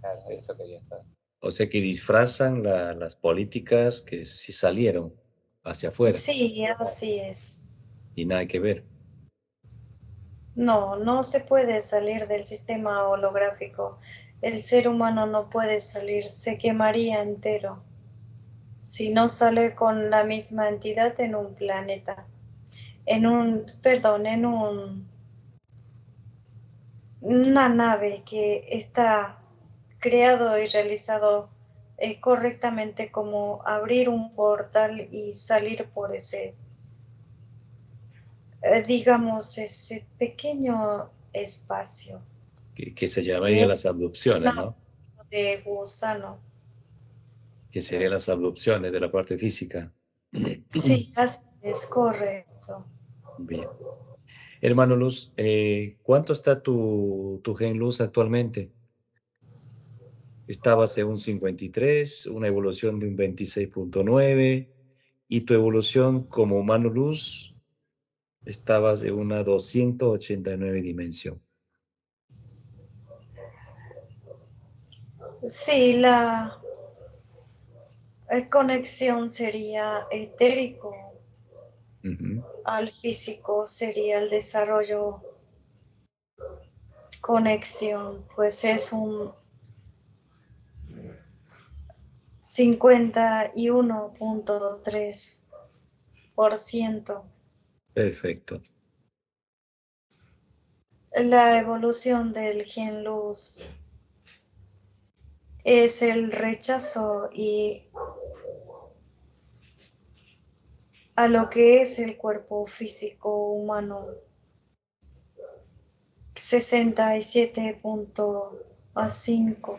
Claro, eso quería saber. O sea que disfrazan las políticas que sí salieron hacia afuera Sí, así es. y nada que ver. No, no se puede salir del sistema holográfico. El ser humano no puede salir, se quemaría entero si no sale con la misma entidad en un planeta, una nave que está creado y realizado correctamente, como abrir un portal y salir por ese, digamos, ese pequeño espacio. Que se llamaría las abducciones, Una ¿no? de gusano. Que serían las abducciones de la parte física. Sí, así es correcto. Bien. Hermano Luz, ¿cuánto está tu gen luz actualmente? Estabas en un 53, una evolución de un 26.9, y tu evolución como humano luz estabas de una 289 dimensión. Sí, la conexión sería etérico, Ujú. al físico sería el desarrollo, conexión, pues es un 51.3%. Perfecto. La evolución del gen luz es el rechazo y a lo que es el cuerpo físico humano. 67.5.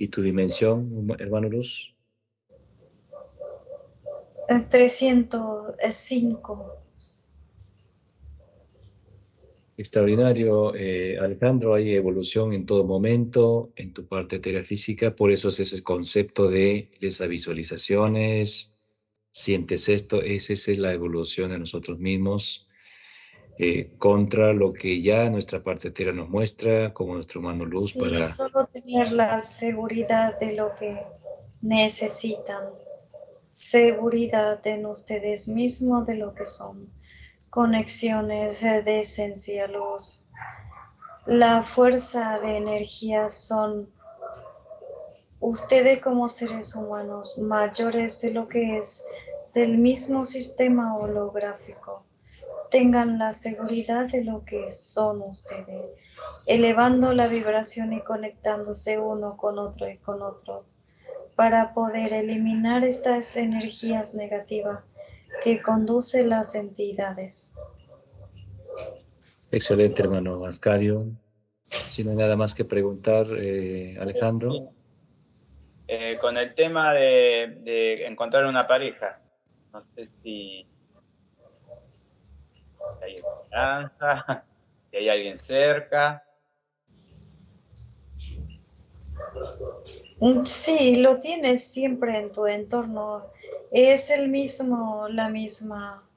¿Y tu dimensión, hermano Luz? 305. Extraordinario, Alejandro, hay evolución en todo momento en tu parte terafísica, por eso es ese concepto de esas visualizaciones, sientes esto, esa es la evolución de nosotros mismos contra lo que ya nuestra parte tera nos muestra, como nuestro mano luz Sí, para... solo tener la seguridad de lo que necesitan, seguridad en ustedes mismos de lo que son, conexiones de esencia, luz. La fuerza de energía son ustedes como seres humanos mayores de lo que es del mismo sistema holográfico. Tengan la seguridad de lo que son ustedes, elevando la vibración y conectándose uno con otro y con otro, para poder eliminar estas energías negativas que conducen las entidades. Excelente, hermano Ascario. Si no hay nada más que preguntar, Alejandro. Sí. Con el tema de encontrar una pareja, no sé si hay esperanza, si hay alguien cerca. Sí, lo tienes siempre en tu entorno. Es el mismo, la misma,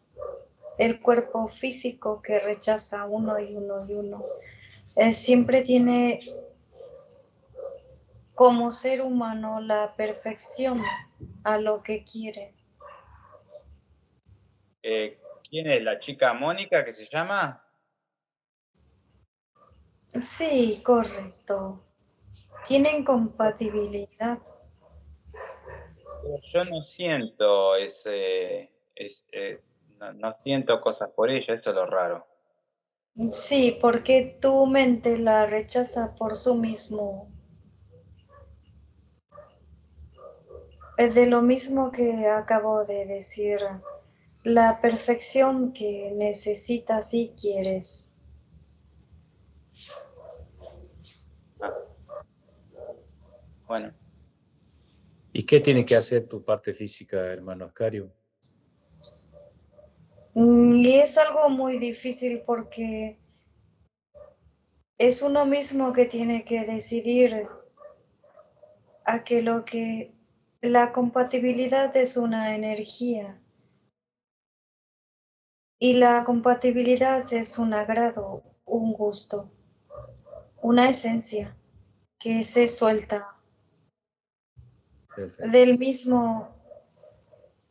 el cuerpo físico que rechaza uno y uno y uno. Siempre tiene como ser humano la perfección a lo que quiere. ¿Quién es la chica Mónica que se llama? Sí, correcto. Tienen compatibilidad. Pero yo no siento no siento cosas por ella, eso es lo raro. Sí, porque tu mente la rechaza por su mismo. Es de lo mismo que acabo de decir, la perfección que necesitas y quieres. Ah, bueno. ¿Y qué tiene que hacer tu parte física, hermano Ascario? Y es algo muy difícil porque es uno mismo que tiene que decidir a que lo que la compatibilidad es una energía y la compatibilidad es un agrado, un gusto, una esencia que se suelta Perfecto. del mismo.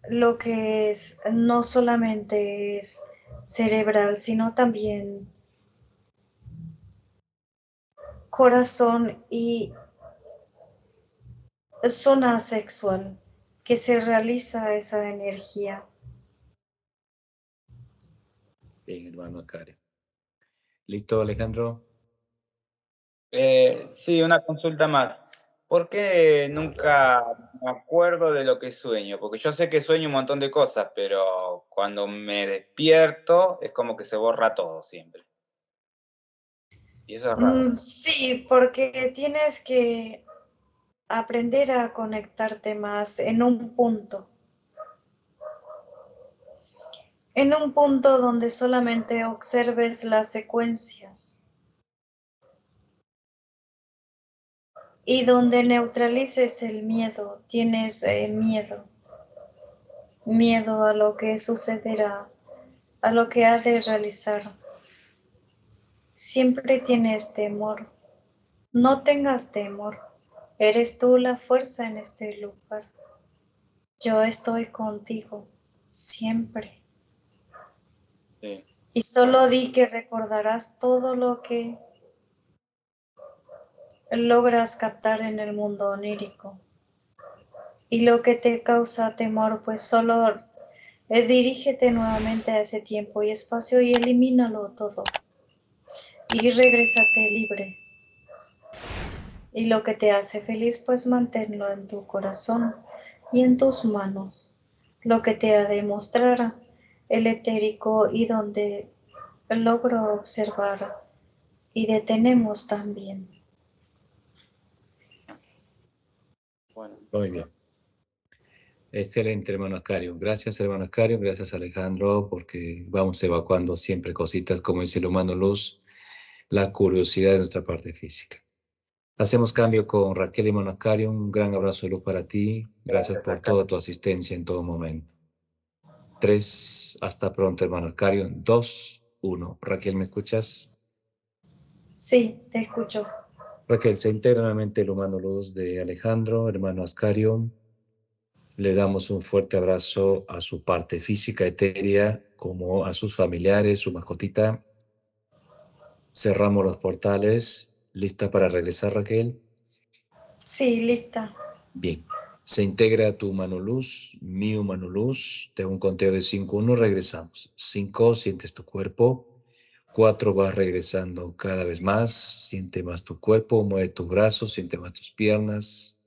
Lo que es no solamente es cerebral, sino también corazón y zona sexual que se realiza esa energía. Bien, hermano Ascario. ¿Listo, Alejandro? Sí, una consulta más. ¿Por qué nunca me acuerdo de lo que sueño? Porque yo sé que sueño un montón de cosas, pero cuando me despierto es como que se borra todo siempre. Y eso es raro. Sí, porque tienes que aprender a conectarte más en un punto donde solamente observes las secuencias y donde neutralices el miedo. Tienes miedo a lo que sucederá, a lo que ha de realizar. Siempre tienes temor. No tengas temor. Eres tú la fuerza en este lugar. Yo estoy contigo siempre. Sí. Y solo di que recordarás todo lo que logras captar en el mundo onírico. Y lo que te causa temor, pues solo dirígete nuevamente a ese tiempo y espacio y elimínalo todo. Y regrésate libre. Y lo que te hace feliz, pues manténlo en tu corazón y en tus manos. Lo que te ha de mostrar el etérico y donde logro observar y detenemos también. Bueno. Muy bien. Excelente, hermano Ascario. Gracias, hermano Ascario. Gracias, Alejandro, porque vamos evacuando siempre cositas, como dice el humano luz, la curiosidad de nuestra parte física. Hacemos cambio con Raquel y hermano Ascario. Un gran abrazo de luz para ti. Gracias por toda tu asistencia en todo momento. 3, hasta pronto, hermano Ascario. 2, 1. Raquel, ¿me escuchas? Sí, te escucho. Raquel, se integra nuevamente el humano luz de Alejandro, hermano Ascario. Le damos un fuerte abrazo a su parte física etérea, como a sus familiares, su mascotita. Cerramos los portales. ¿Lista para regresar, Raquel? Sí, lista. Bien. Se integra tu mano luz, mi humano luz. De un conteo de 5, 1, regresamos. 5, sientes tu cuerpo. 4, vas regresando cada vez más. Siente más tu cuerpo, mueve tus brazos, siente más tus piernas.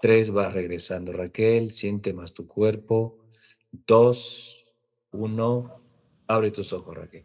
3, vas regresando, Raquel, siente más tu cuerpo. 2, 1, abre tus ojos, Raquel.